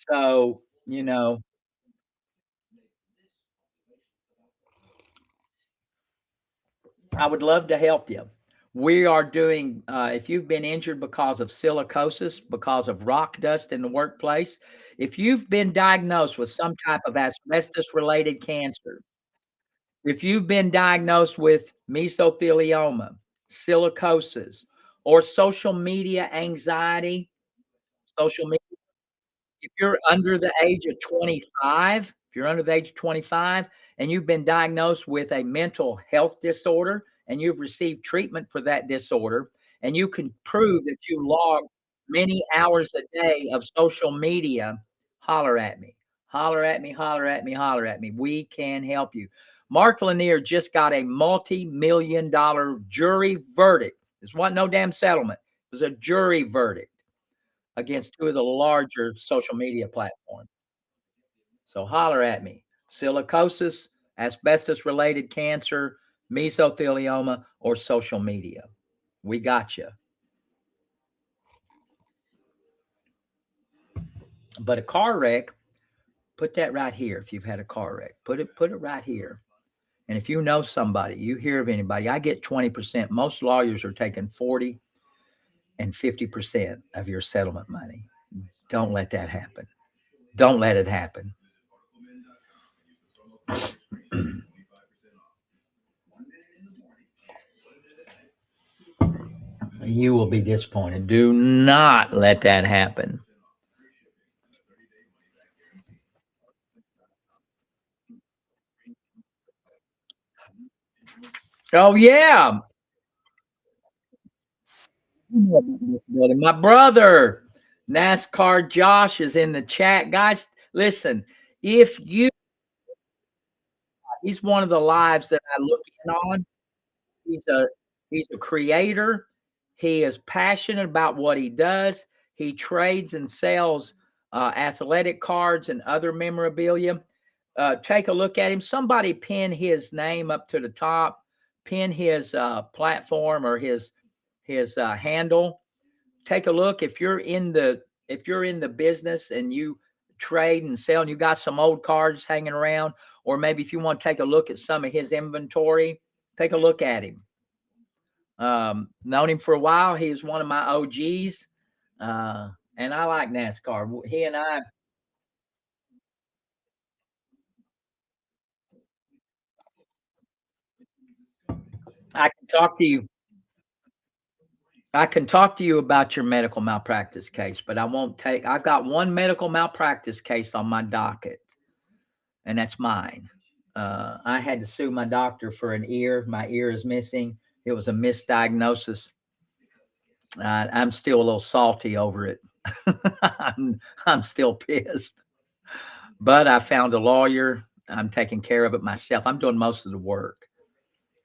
So, I would love to help you. We are doing, if you've been injured because of silicosis, because of rock dust in the workplace, if you've been diagnosed with some type of asbestos related cancer, if you've been diagnosed with mesothelioma, silicosis, or social media anxiety, social media, if you're under the age of 25, if you're under the age of 25 and you've been diagnosed with a mental health disorder and you've received treatment for that disorder, and you can prove that you log many hours a day of social media, holler at me. Holler at me, holler at me, holler at me. We can help you. Mark Lanier just got a multi-million-dollar jury verdict. This wasn't no damn settlement. It was a jury verdict against two of the larger social media platforms. So holler at me. Silicosis, asbestos-related cancer, mesothelioma, or social media. We got you. But a car wreck, put that right here. If you've had a car wreck, put it right here. And if you know somebody, you hear of anybody, I get 20%. Most lawyers are taking 40 and 50% of your settlement money. Don't let that happen. Don't let it happen. You will be disappointed. Do not let that happen. Oh, yeah. My brother, NASCAR Josh, is in the chat. Guys, listen, if you, he's one of the lives that I look in on. He's a he's a creator. He is passionate about what he does. He trades and sells athletic cards and other memorabilia. Take a look at him. Somebody pin his name up to the top. Pin his platform or his handle. Take a look. If you're in the business and you trade and sell and you got some old cards hanging around, or maybe if you want to take a look at some of his inventory, take a look at him. Known him for a while. He's one of my OGs. And I like NASCAR. He and I can talk to you. I can talk to you about your medical malpractice case, but I've got one medical malpractice case on my docket, and that's mine. I had to sue my doctor for an ear. My ear is missing. It was a misdiagnosis. I'm still a little salty over it. I'm still pissed. But I found a lawyer. I'm taking care of it myself. I'm doing most of the work.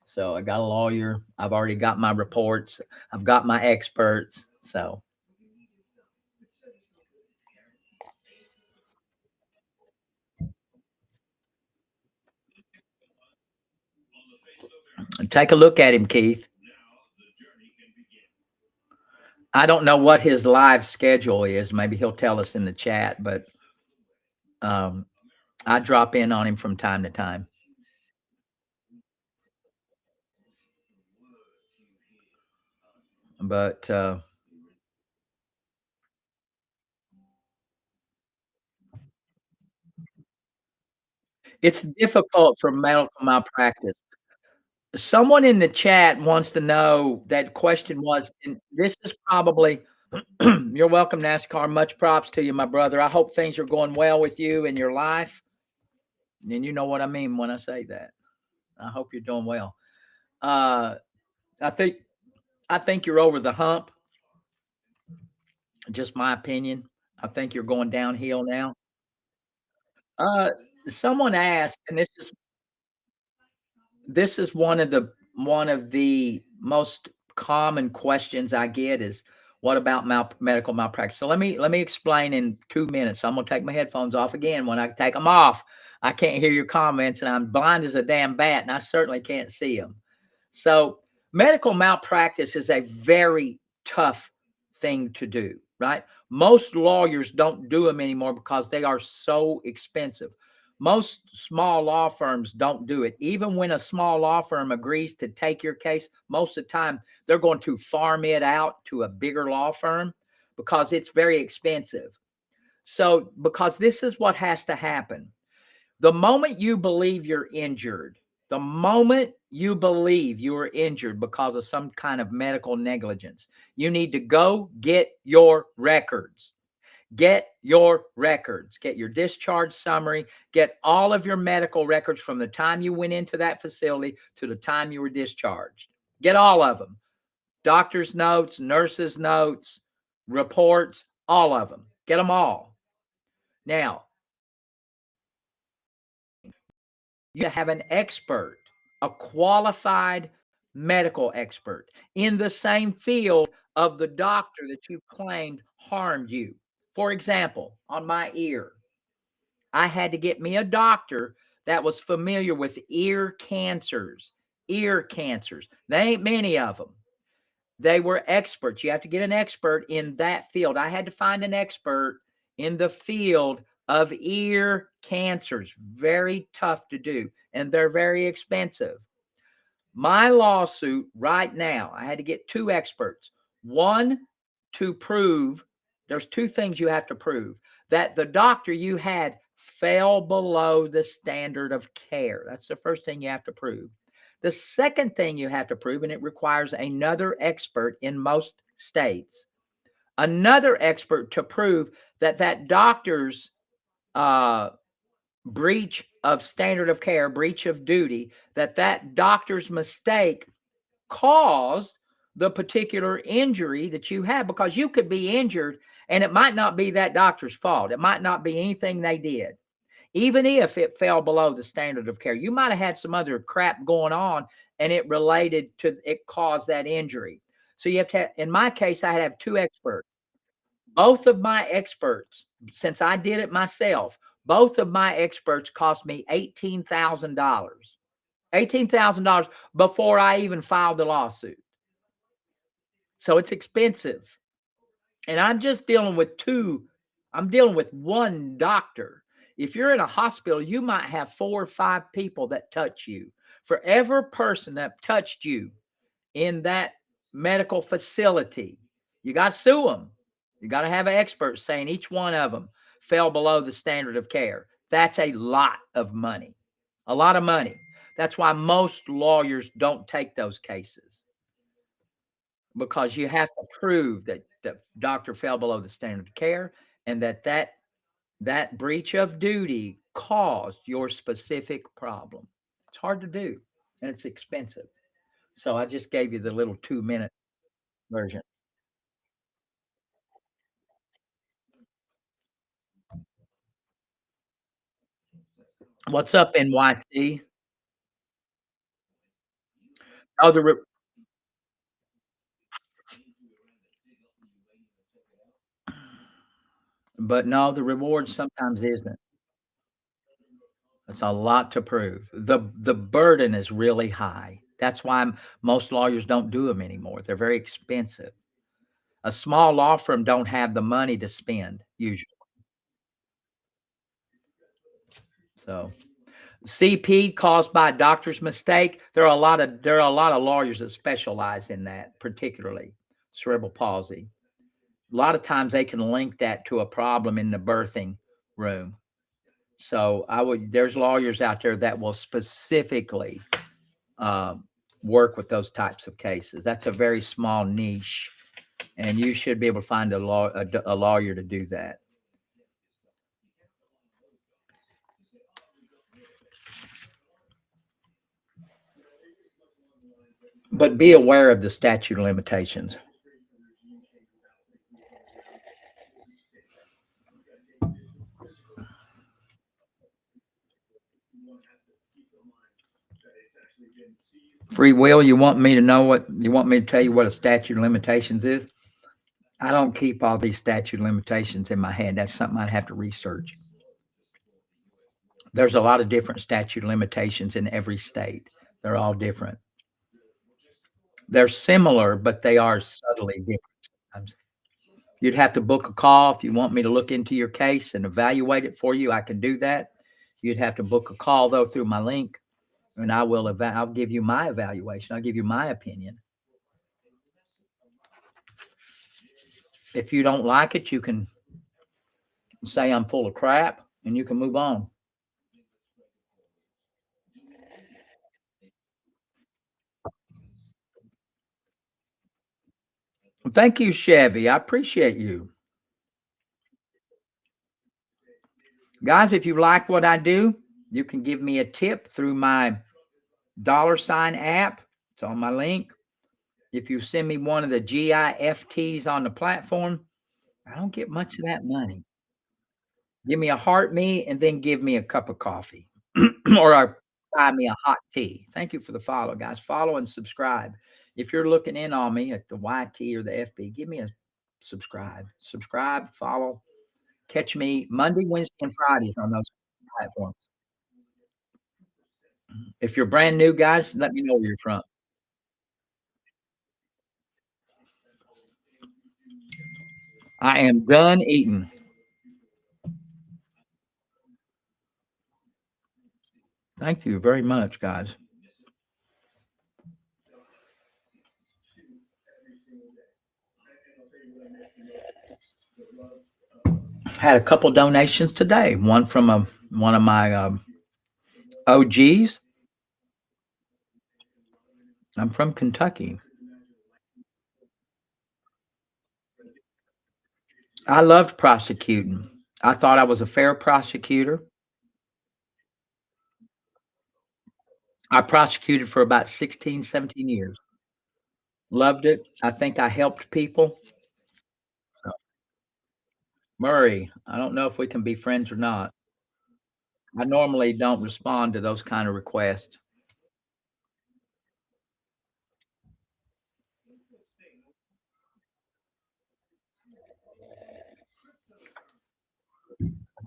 So I got a lawyer. I've already got my reports. I've got my experts. So take a look at him, Keith. I don't know what his live schedule is. Maybe he'll tell us in the chat, but um, I drop in on him from time to time. But it's difficult for medical malpractice. Someone in the chat wants to know that question was, and this is probably, you're welcome, NASCAR. Much props to you, my brother. I hope things are going well with you in your life. And you know what I mean when I say that. I hope you're doing well. Uh, I think I think you're over the hump. Just my opinion. I think you're going downhill now. Uh, Someone asked, and this is one of the most common questions I get is, what about medical malpractice? So let me explain in 2 minutes. So I'm gonna take my headphones off again. When I take them off, I can't hear your comments, and I'm blind as a damn bat, and I certainly can't see them. So medical malpractice is a very tough thing to do, right? Most lawyers don't do them anymore because they are so expensive. Most small law firms don't do it. Even when a small law firm agrees to take your case, most of the time they're going to farm it out to a bigger law firm because it's very expensive. So, because this is what has to happen. The moment you believe you're injured, the moment you believe you are injured because of some kind of medical negligence, you need to go get your records. Get your records, get your discharge summary, get all of your medical records from the time you went into that facility to the time you were discharged. Get all of them. Doctor's notes, nurses' notes, reports, all of them. Get them all. Now, You have an expert, a qualified medical expert in the same field of the doctor that you claimed harmed you. For example, on my ear, I had to get me a doctor that was familiar with ear cancers. Ear cancers. There ain't many of them. They were experts. You have to get an expert in that field. I had to find an expert in the field of ear cancers. Very tough to do, and they're very expensive. My lawsuit right now, I had to get two experts. One, to prove there's two things you have to prove that the doctor you had fell below the standard of care. That's the first thing you have to prove. The second thing you have to prove, and it requires another expert in most states, another expert to prove that that doctor's breach of standard of care, breach of duty, that that doctor's mistake caused the particular injury that you have, because you could be injured and it might not be that doctor's fault. It might not be anything they did. Even if it fell below the standard of care, you might have had some other crap going on and it related to, it caused that injury. So you have to have, in my case, I had to have two experts. Both of my experts, since I did it myself, both of my experts cost me $18,000. $18,000 before I even filed the lawsuit. So it's expensive. And I'm just dealing with two, I'm dealing with one doctor. If you're in a hospital, you might have 4 or 5 people that touch you. For every person that touched you in that medical facility, you got to sue them. You got to have an expert saying each one of them fell below the standard of care. That's a lot of money. A lot of money. That's why most lawyers don't take those cases, because you have to prove that the doctor fell below the standard of care and that breach of duty caused your specific problem. It's hard to do and it's expensive. So I just gave you the little 2-minute version. What's up, NYC? Oh, but no, the reward sometimes isn't. It's a lot to prove. The burden is really high. That's why most lawyers don't do them anymore. They're very expensive. A small law firm don't have the money to spend usually. So CP caused by a doctor's mistake. There are a lot of lawyers that specialize in that, particularly cerebral palsy. A lot of times they can link that to a problem in the birthing room. So there's lawyers out there that will specifically uh, work with those types of cases. That's a very small niche, and you should be able to find a lawyer to do that. But be aware of the statute of limitations. Free will, you want me to know what you want me to tell you what a statute of limitations is? I don't keep all these statute of limitations in my head. That's something I'd have to research. There's a lot of different statute of limitations in every state. They're all different. They're similar, but they are subtly different sometimes. You'd have to book a call if you want me to look into your case and evaluate it for you. I can do that. You'd have to book a call though through my link, and I'll give you my evaluation. I'll give you my opinion. If you don't like it, you can say I'm full of crap and you can move on. Thank you, Chevy. I appreciate you. Guys, if you like what I do, you can give me a tip through my $ app. It's on my link. If you send me one of the GIFTs on the platform, I don't get much of that money. Give me a heart me and then give me a cup of coffee or a buy me a hot tea. Thank you for the follow, guys. Follow and subscribe. If you're looking in on me at the YT or the FB, give me a subscribe. Subscribe, follow. Catch me Monday, Wednesday, and Fridays on those platforms. If you're brand new, guys, let me know where you're from. I am done eating. Thank you very much, guys. Had a couple donations today. One from one of my OGs. I'm from Kentucky. I loved prosecuting. I thought I was a fair prosecutor. I prosecuted for about 16, 17 years. Loved it. I think I helped people. So, Murray, I don't know if we can be friends or not. I normally don't respond to those kind of requests.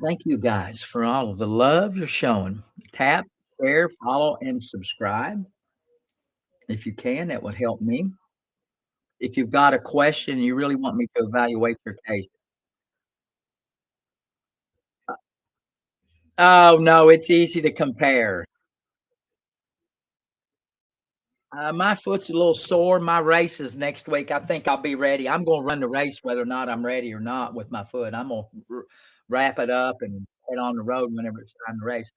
Thank you guys for all of the love you're showing. Tap, share, follow, and subscribe. If you can, that would help me. If you've got a question, you really want me to evaluate your case. Oh, no, it's easy to compare. My foot's a little sore. My race is next week. I think I'll be ready. I'm going to run the race whether or not I'm ready or not with my foot. I'm going to wrap it up and head on the road whenever it's time to race.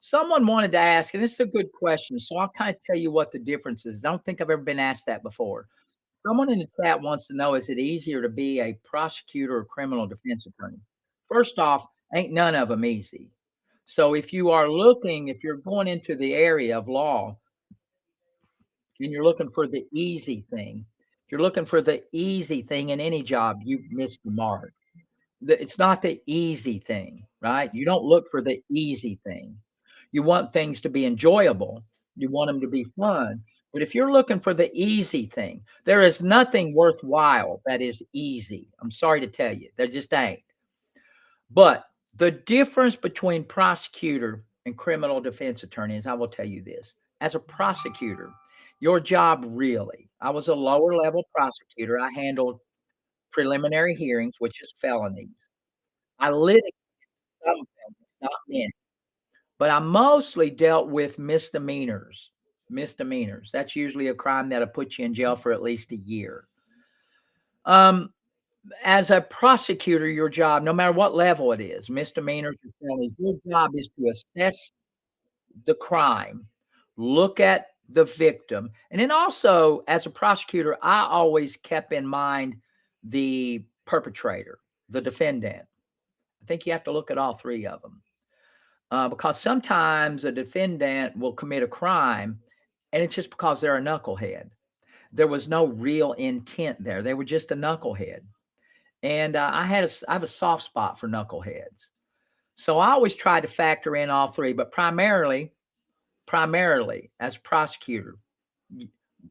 Someone wanted to ask, and it's a good question. So I'll kind of tell you what the difference is. I don't think I've ever been asked that before. Someone in the chat wants to know, is it easier to be a prosecutor or criminal defense attorney? First off, ain't none of them easy. So if you are looking, if you're going into the area of law and you're looking for the easy thing, if you're looking for the easy thing in any job, you've missed the mark. It's not the easy thing, right? You don't look for the easy thing. You want things to be enjoyable. You want them to be fun. But if you're looking for the easy thing, there is nothing worthwhile that is easy. I'm sorry to tell you, there just ain't. But the difference between prosecutor and criminal defense attorney is, I will tell you this. As a prosecutor, your job really, I was a lower level prosecutor. I handled preliminary hearings, which is felonies. I litigated some felonies, not many, but I mostly dealt with misdemeanors. Misdemeanors. That's usually a crime that'll put you in jail for at least a year. As a prosecutor, your job, no matter what level it is, misdemeanors or felonies, your job is to assess the crime, look at the victim, and then also, as a prosecutor, I always kept in mind the perpetrator, the defendant. I think you have to look at all three of them because sometimes a defendant will commit a crime, and it's just because they're a knucklehead. There was no real intent there. They were just a knucklehead. And I have a soft spot for knuckleheads. So I always try to factor in all three, but primarily as a prosecutor,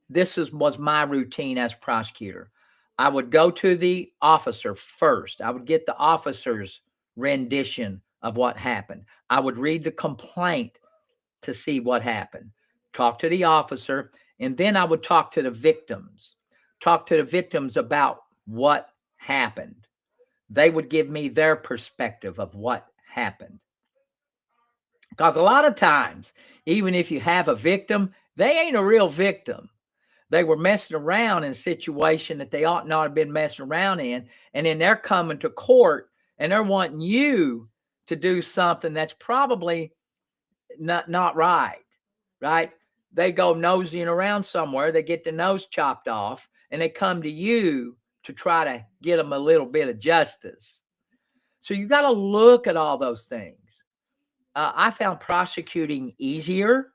was my routine as a prosecutor. I would go to the officer first. I would get the officer's rendition of what happened. I would read the complaint to see what happened, talk to the officer, and then I would talk to the victims, about what happened. They would give me their perspective of what happened. Because a lot of times, even if you have a victim, they ain't a real victim. They were messing around in a situation that they ought not have been messing around in. And then they're coming to court and they're wanting you to do something that's probably not right, right? They go nosing around somewhere, they get the nose chopped off, and they come to you to try to get them a little bit of justice. So you got to look at all those things. I found prosecuting easier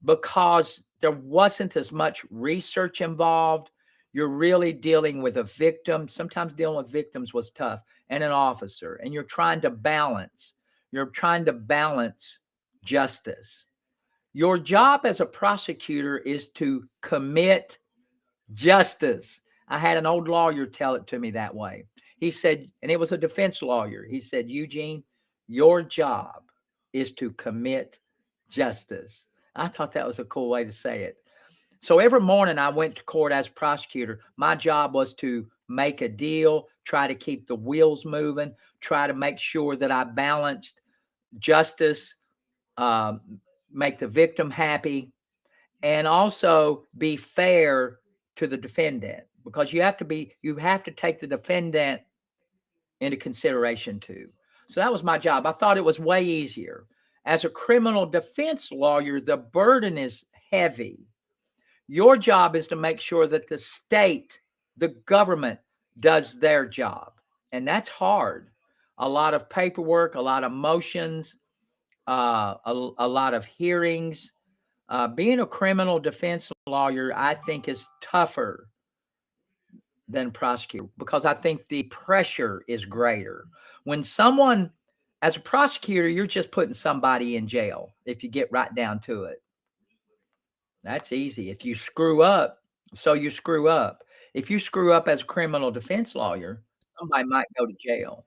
because there wasn't as much research involved. You're really dealing with a victim. Sometimes dealing with victims was tough, and an officer, and you're trying to balance. You're trying to balance justice. Your job as a prosecutor is to commit justice. I had an old lawyer tell it to me that way. He said, and it was a defense lawyer. He said, Eugene, your job is to commit justice. I thought that was a cool way to say it. So every morning I went to court as a prosecutor. My job was to make a deal, try to keep the wheels moving, try to make sure that I balanced justice, make the victim happy, and also be fair to the defendant, because you have to take the defendant into consideration too. So that was my job. I thought it was way easier. As a criminal defense lawyer, the burden is heavy. Your job is to make sure that the state, the government, does their job. And that's hard. A lot of paperwork, a lot of motions, a lot of hearings. Being a criminal defense lawyer, I think, is tougher than prosecutor, because I think the pressure is greater. When someone, as a prosecutor, you're just putting somebody in jail if you get right down to it. That's easy. If you screw up, so you screw up. If you screw up as a criminal defense lawyer, somebody might go to jail.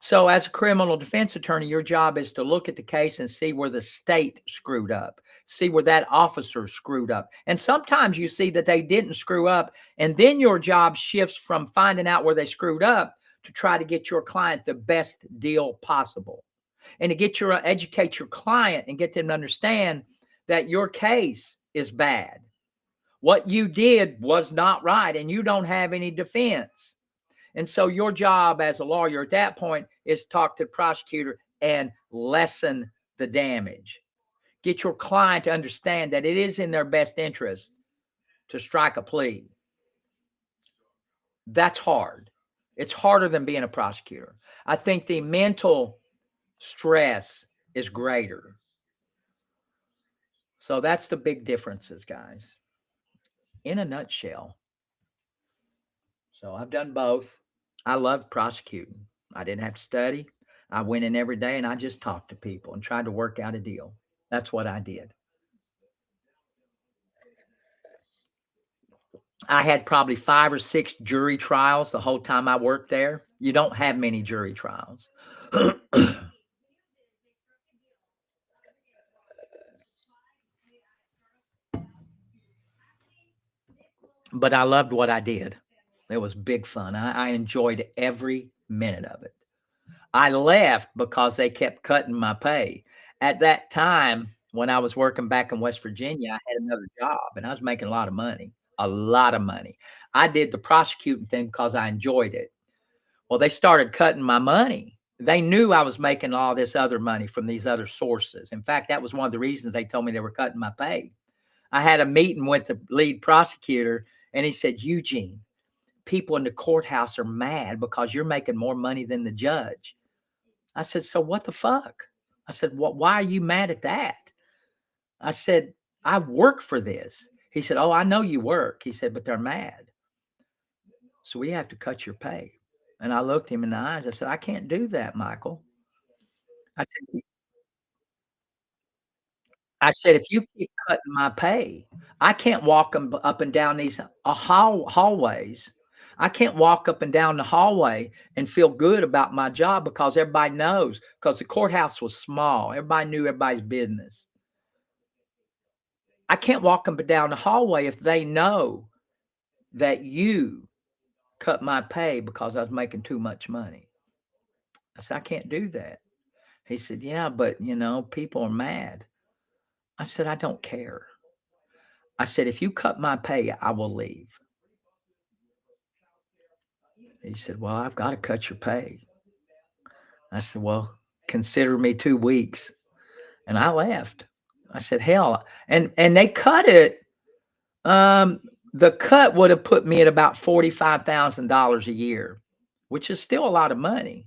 So as a criminal defense attorney, your job is to look at the case and see where the state screwed up, see where that officer screwed up. And sometimes you see that they didn't screw up, and then your job shifts from finding out where they screwed up to try to get your client the best deal possible, and to educate your client and get them to understand that your case is bad. What you did was not right, and you don't have any defense. And so your job as a lawyer at that point is talk to the prosecutor and lessen the damage. Get your client to understand that it is in their best interest to strike a plea. That's hard. It's harder than being a prosecutor. I think the mental stress is greater. So that's the big differences, guys, in a nutshell. So I've done both. I loved prosecuting. I didn't have to study. I went in every day and I just talked to people and tried to work out a deal. That's what I did. I had probably 5 or 6 jury trials the whole time I worked there. You don't have many jury trials. But I loved what I did. It was big fun. I enjoyed every minute of it. I left because they kept cutting my pay. At that time, when I was working back in West Virginia, I had another job and I was making a lot of money, a lot of money. I did the prosecuting thing because I enjoyed it. Well, they started cutting my money. They knew I was making all this other money from these other sources. In fact, that was one of the reasons they told me they were cutting my pay. I had a meeting with the lead prosecutor and he said, Eugene, people in the courthouse are mad because you're making more money than the judge. I said, so what the fuck? I said, why are you mad at that? I said, I work for this. He said, oh, I know you work. He said, but they're mad. So we have to cut your pay. And I looked him in the eyes. I said, I can't do that, Michael. I said, if you keep cutting my pay, I can't walk up and down these hallways. I can't walk up and down the hallway and feel good about my job because everybody knows, because the courthouse was small. Everybody knew everybody's business. I can't walk up and down the hallway if they know that you cut my pay because I was making too much money. I said, I can't do that. He said, yeah, but people are mad. I said, I don't care. I said, if you cut my pay, I will leave. He said, well, I've got to cut your pay. I said, well, consider me 2 weeks. And I left. I said, hell. And they cut it. The cut would have put me at about $45,000 a year, which is still a lot of money.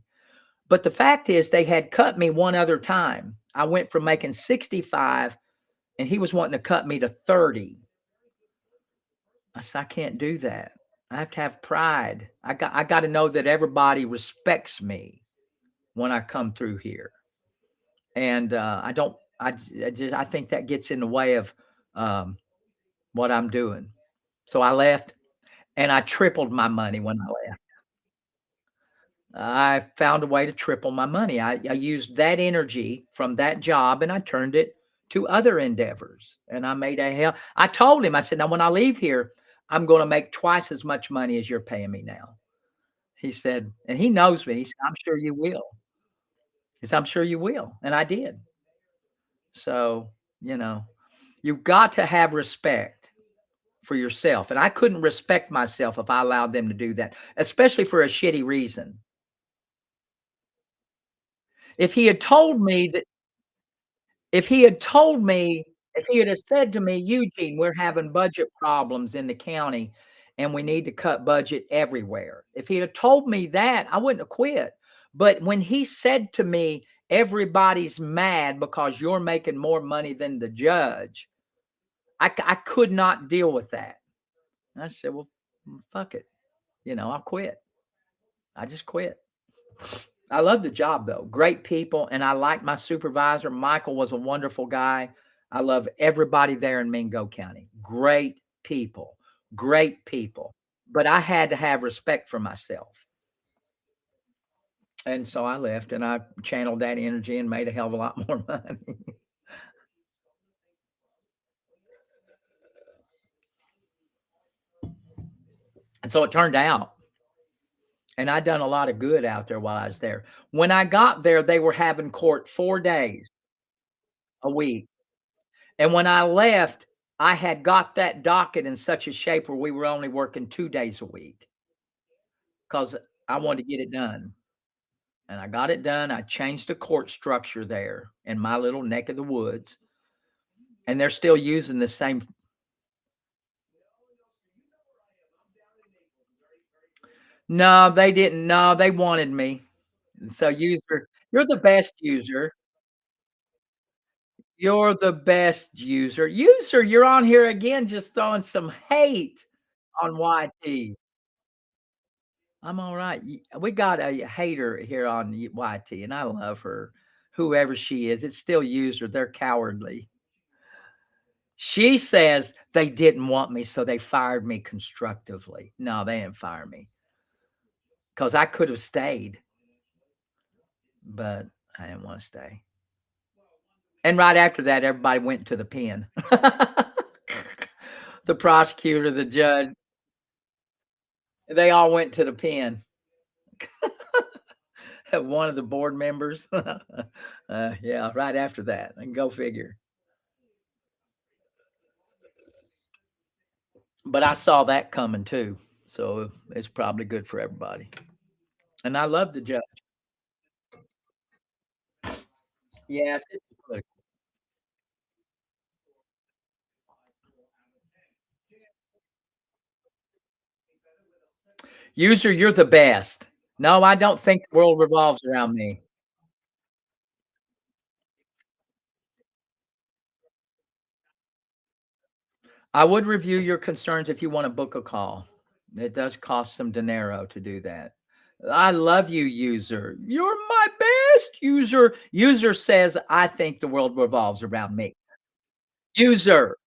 But the fact is, they had cut me one other time. I went from making 65 and he was wanting to cut me to 30. I said, I can't do that. I have to have pride. I got to know that everybody respects me when I come through here. And I I think that gets in the way of um, what I'm doing. So I left and I tripled my money when I left. I found a way to triple my money. I used that energy from that job and I turned it to other endeavors. And I made a hell. I told him, I said, now when I leave here, I'm going to make twice as much money as you're paying me now. He said, and he knows me. He said, I'm sure you will. He said, I'm sure you will. And I did. So, you know, you've got to have respect for yourself. And I couldn't respect myself if I allowed them to do that, especially for a shitty reason. If he had told me that if he had told me if he had have said to me, "Eugene, we're having budget problems in the county and we need to cut budget everywhere." If he'd have told me that, I wouldn't have quit. But when he said to me, "Everybody's mad because you're making more money than the judge," I could not deal with that. And I said, "Well, fuck it. I'll quit." I just quit. I love the job though. Great people, and I like my supervisor. Michael was a wonderful guy. I love everybody there in Mingo County. Great people. Great people. But I had to have respect for myself. And so I left and I channeled that energy and made a hell of a lot more money. And so it turned out. And I done a lot of good out there while I was there. When I got there, they were having court 4 days a week. And when I left, I had got that docket in such a shape where we were only working 2 days a week because I wanted to get it done. And I got it done. I changed the court structure there in my little neck of the woods. And they're still using the same. No, they didn't. No, they wanted me. So user, you're the best user. You're the best user. User, you're on here again just throwing some hate on YT. I'm all right. We got a hater here on YT, and I love her. Whoever she is, it's still user. They're cowardly. She says they didn't want me, so they fired me constructively. No, they didn't fire me because I could have stayed, but I didn't want to stay. And right after that, everybody went to the pen. The prosecutor, the judge, they all went to the pen. One of the board members. Yeah, right after that. And go figure. But I saw that coming too. So it's probably good for everybody. And I love the judge. Yes, it's political. User, you're the best. No, I don't think the world revolves around me. I would review your concerns if you want to book a call. It does cost some dinero to do that. I love you, user. You're my best user. User says, I think the world revolves around me. User,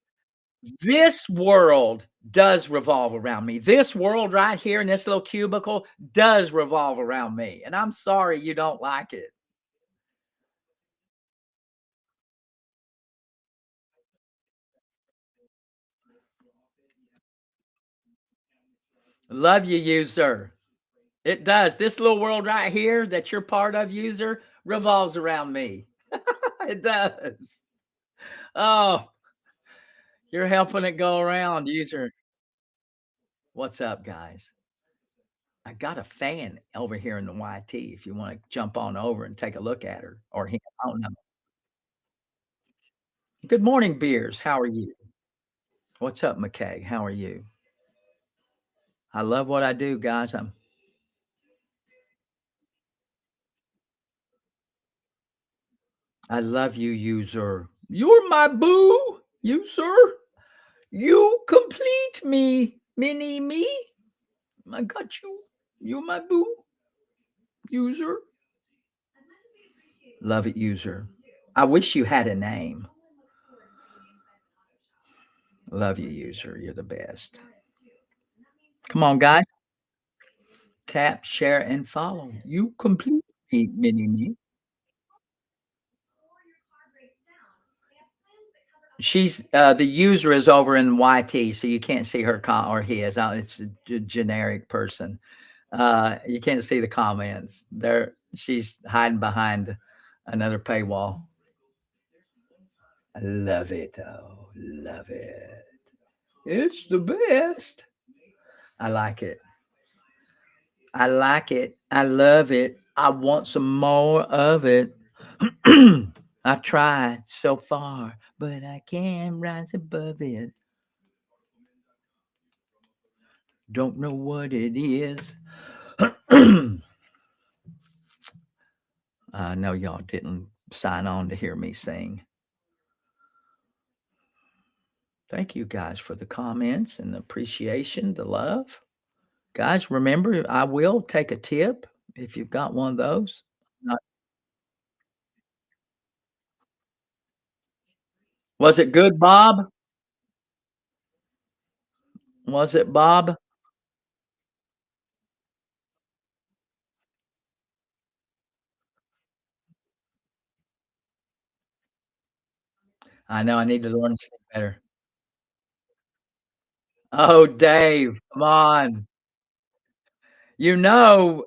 this world does revolve around me. This world right here in this little cubicle does revolve around me. And I'm sorry you don't like it. Love you, user. It does. This little world right here that you're part of, user, revolves around me. It does. Oh, you're helping it go around, user. What's up, guys? I got a fan over here in the YT if you want to jump on over and take a look at her or him. I don't know. Good morning, Beers. How are you? What's up, McKay? How are you? I love what I do, guys. I love you, user. You're my boo, user. You complete me, mini me. I got you. You're my boo, user. Love it, user. I wish you had a name. Love you, user. You're the best. Come on, guys. Tap, share, and follow. You complete me, mini me. She's the user is over in YT, so you can't see her or his. It's a generic person. You can't see the comments. There, she's hiding behind another paywall. I love it though. Love it. It's the best. I like it. I like it. I love it. I want some more of it. I tried so far, but I can't rise above it. Don't know what it is. I know y'all didn't sign on to hear me sing. Thank you guys for the comments and the appreciation, the love. Guys, remember, I will take a tip if you've got one of those. Not Was it good, Bob? Was it Bob? I know I need to learn to sing better. Oh, Dave, come on. You know,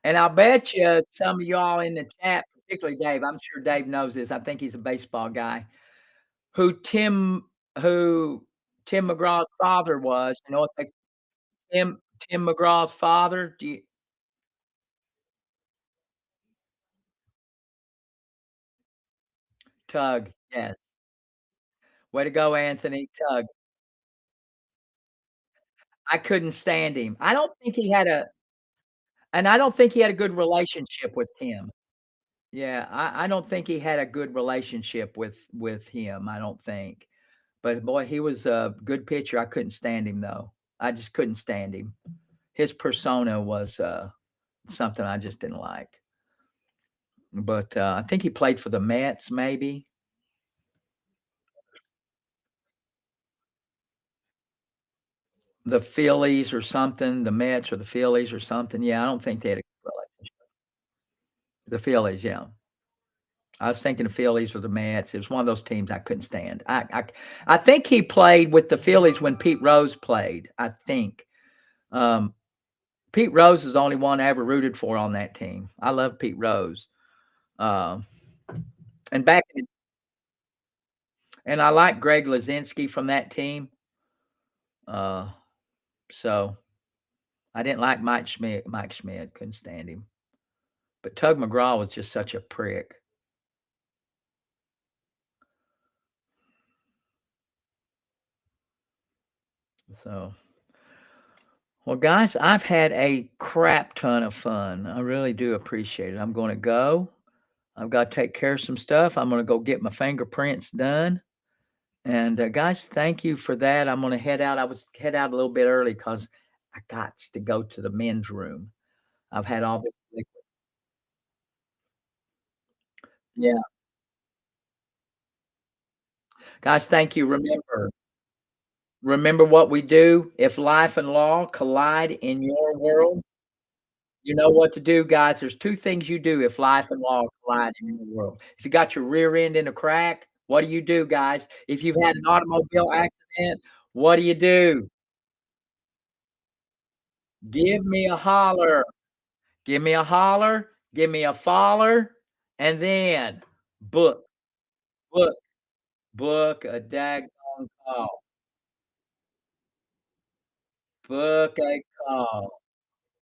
and I bet you some of y'all in the chat, particularly Dave, I'm sure Dave knows this. I think he's a baseball guy, who Tim who Tim McGraw's father was. You know what they Tim McGraw's father? Do you Tug, yes. Way to go, Anthony, Tug. I couldn't stand him. I don't think he had a good relationship with Tim. Yeah, I don't think he had a good relationship with him, I don't think. But boy, he was a good pitcher. I couldn't stand him though. I just couldn't stand him. His persona was something I just didn't like. But I think he played for the Mets, maybe the Phillies or something. The Mets or the Phillies or something. Yeah, I don't think they had a good relationship. The Phillies, yeah. I was thinking the Phillies or the Mets. It was one of those teams I couldn't stand. I think he played with the Phillies when Pete Rose played. I think. Um, Pete Rose is the only one I ever rooted for on that team. I love Pete Rose. Um, and back in, and I like Greg Lazinski from that team. Uh, so I didn't like Mike Schmidt. Mike Schmidt couldn't stand him. But Tug McGraw was just such a prick. So, well, guys, I've had a crap ton of fun. I really do appreciate it. I'm going to go. I've got to take care of some stuff. I'm going to go get my fingerprints done. And guys, thank you for that. I'm going to head out. I was head out a little bit early because I got to go to the men's room. I've had all this. Yeah, guys, thank you. Remember what we do. If life and law collide in your world, you know what to do, guys. There's 2 things you do if life and law collide in your world. If you got your rear end in a crack, what do, guys? If you've had an automobile accident, what do you do? Give me a holler. Give me a holler, give me a foller, and then book, book, book a daggone call. Book a call.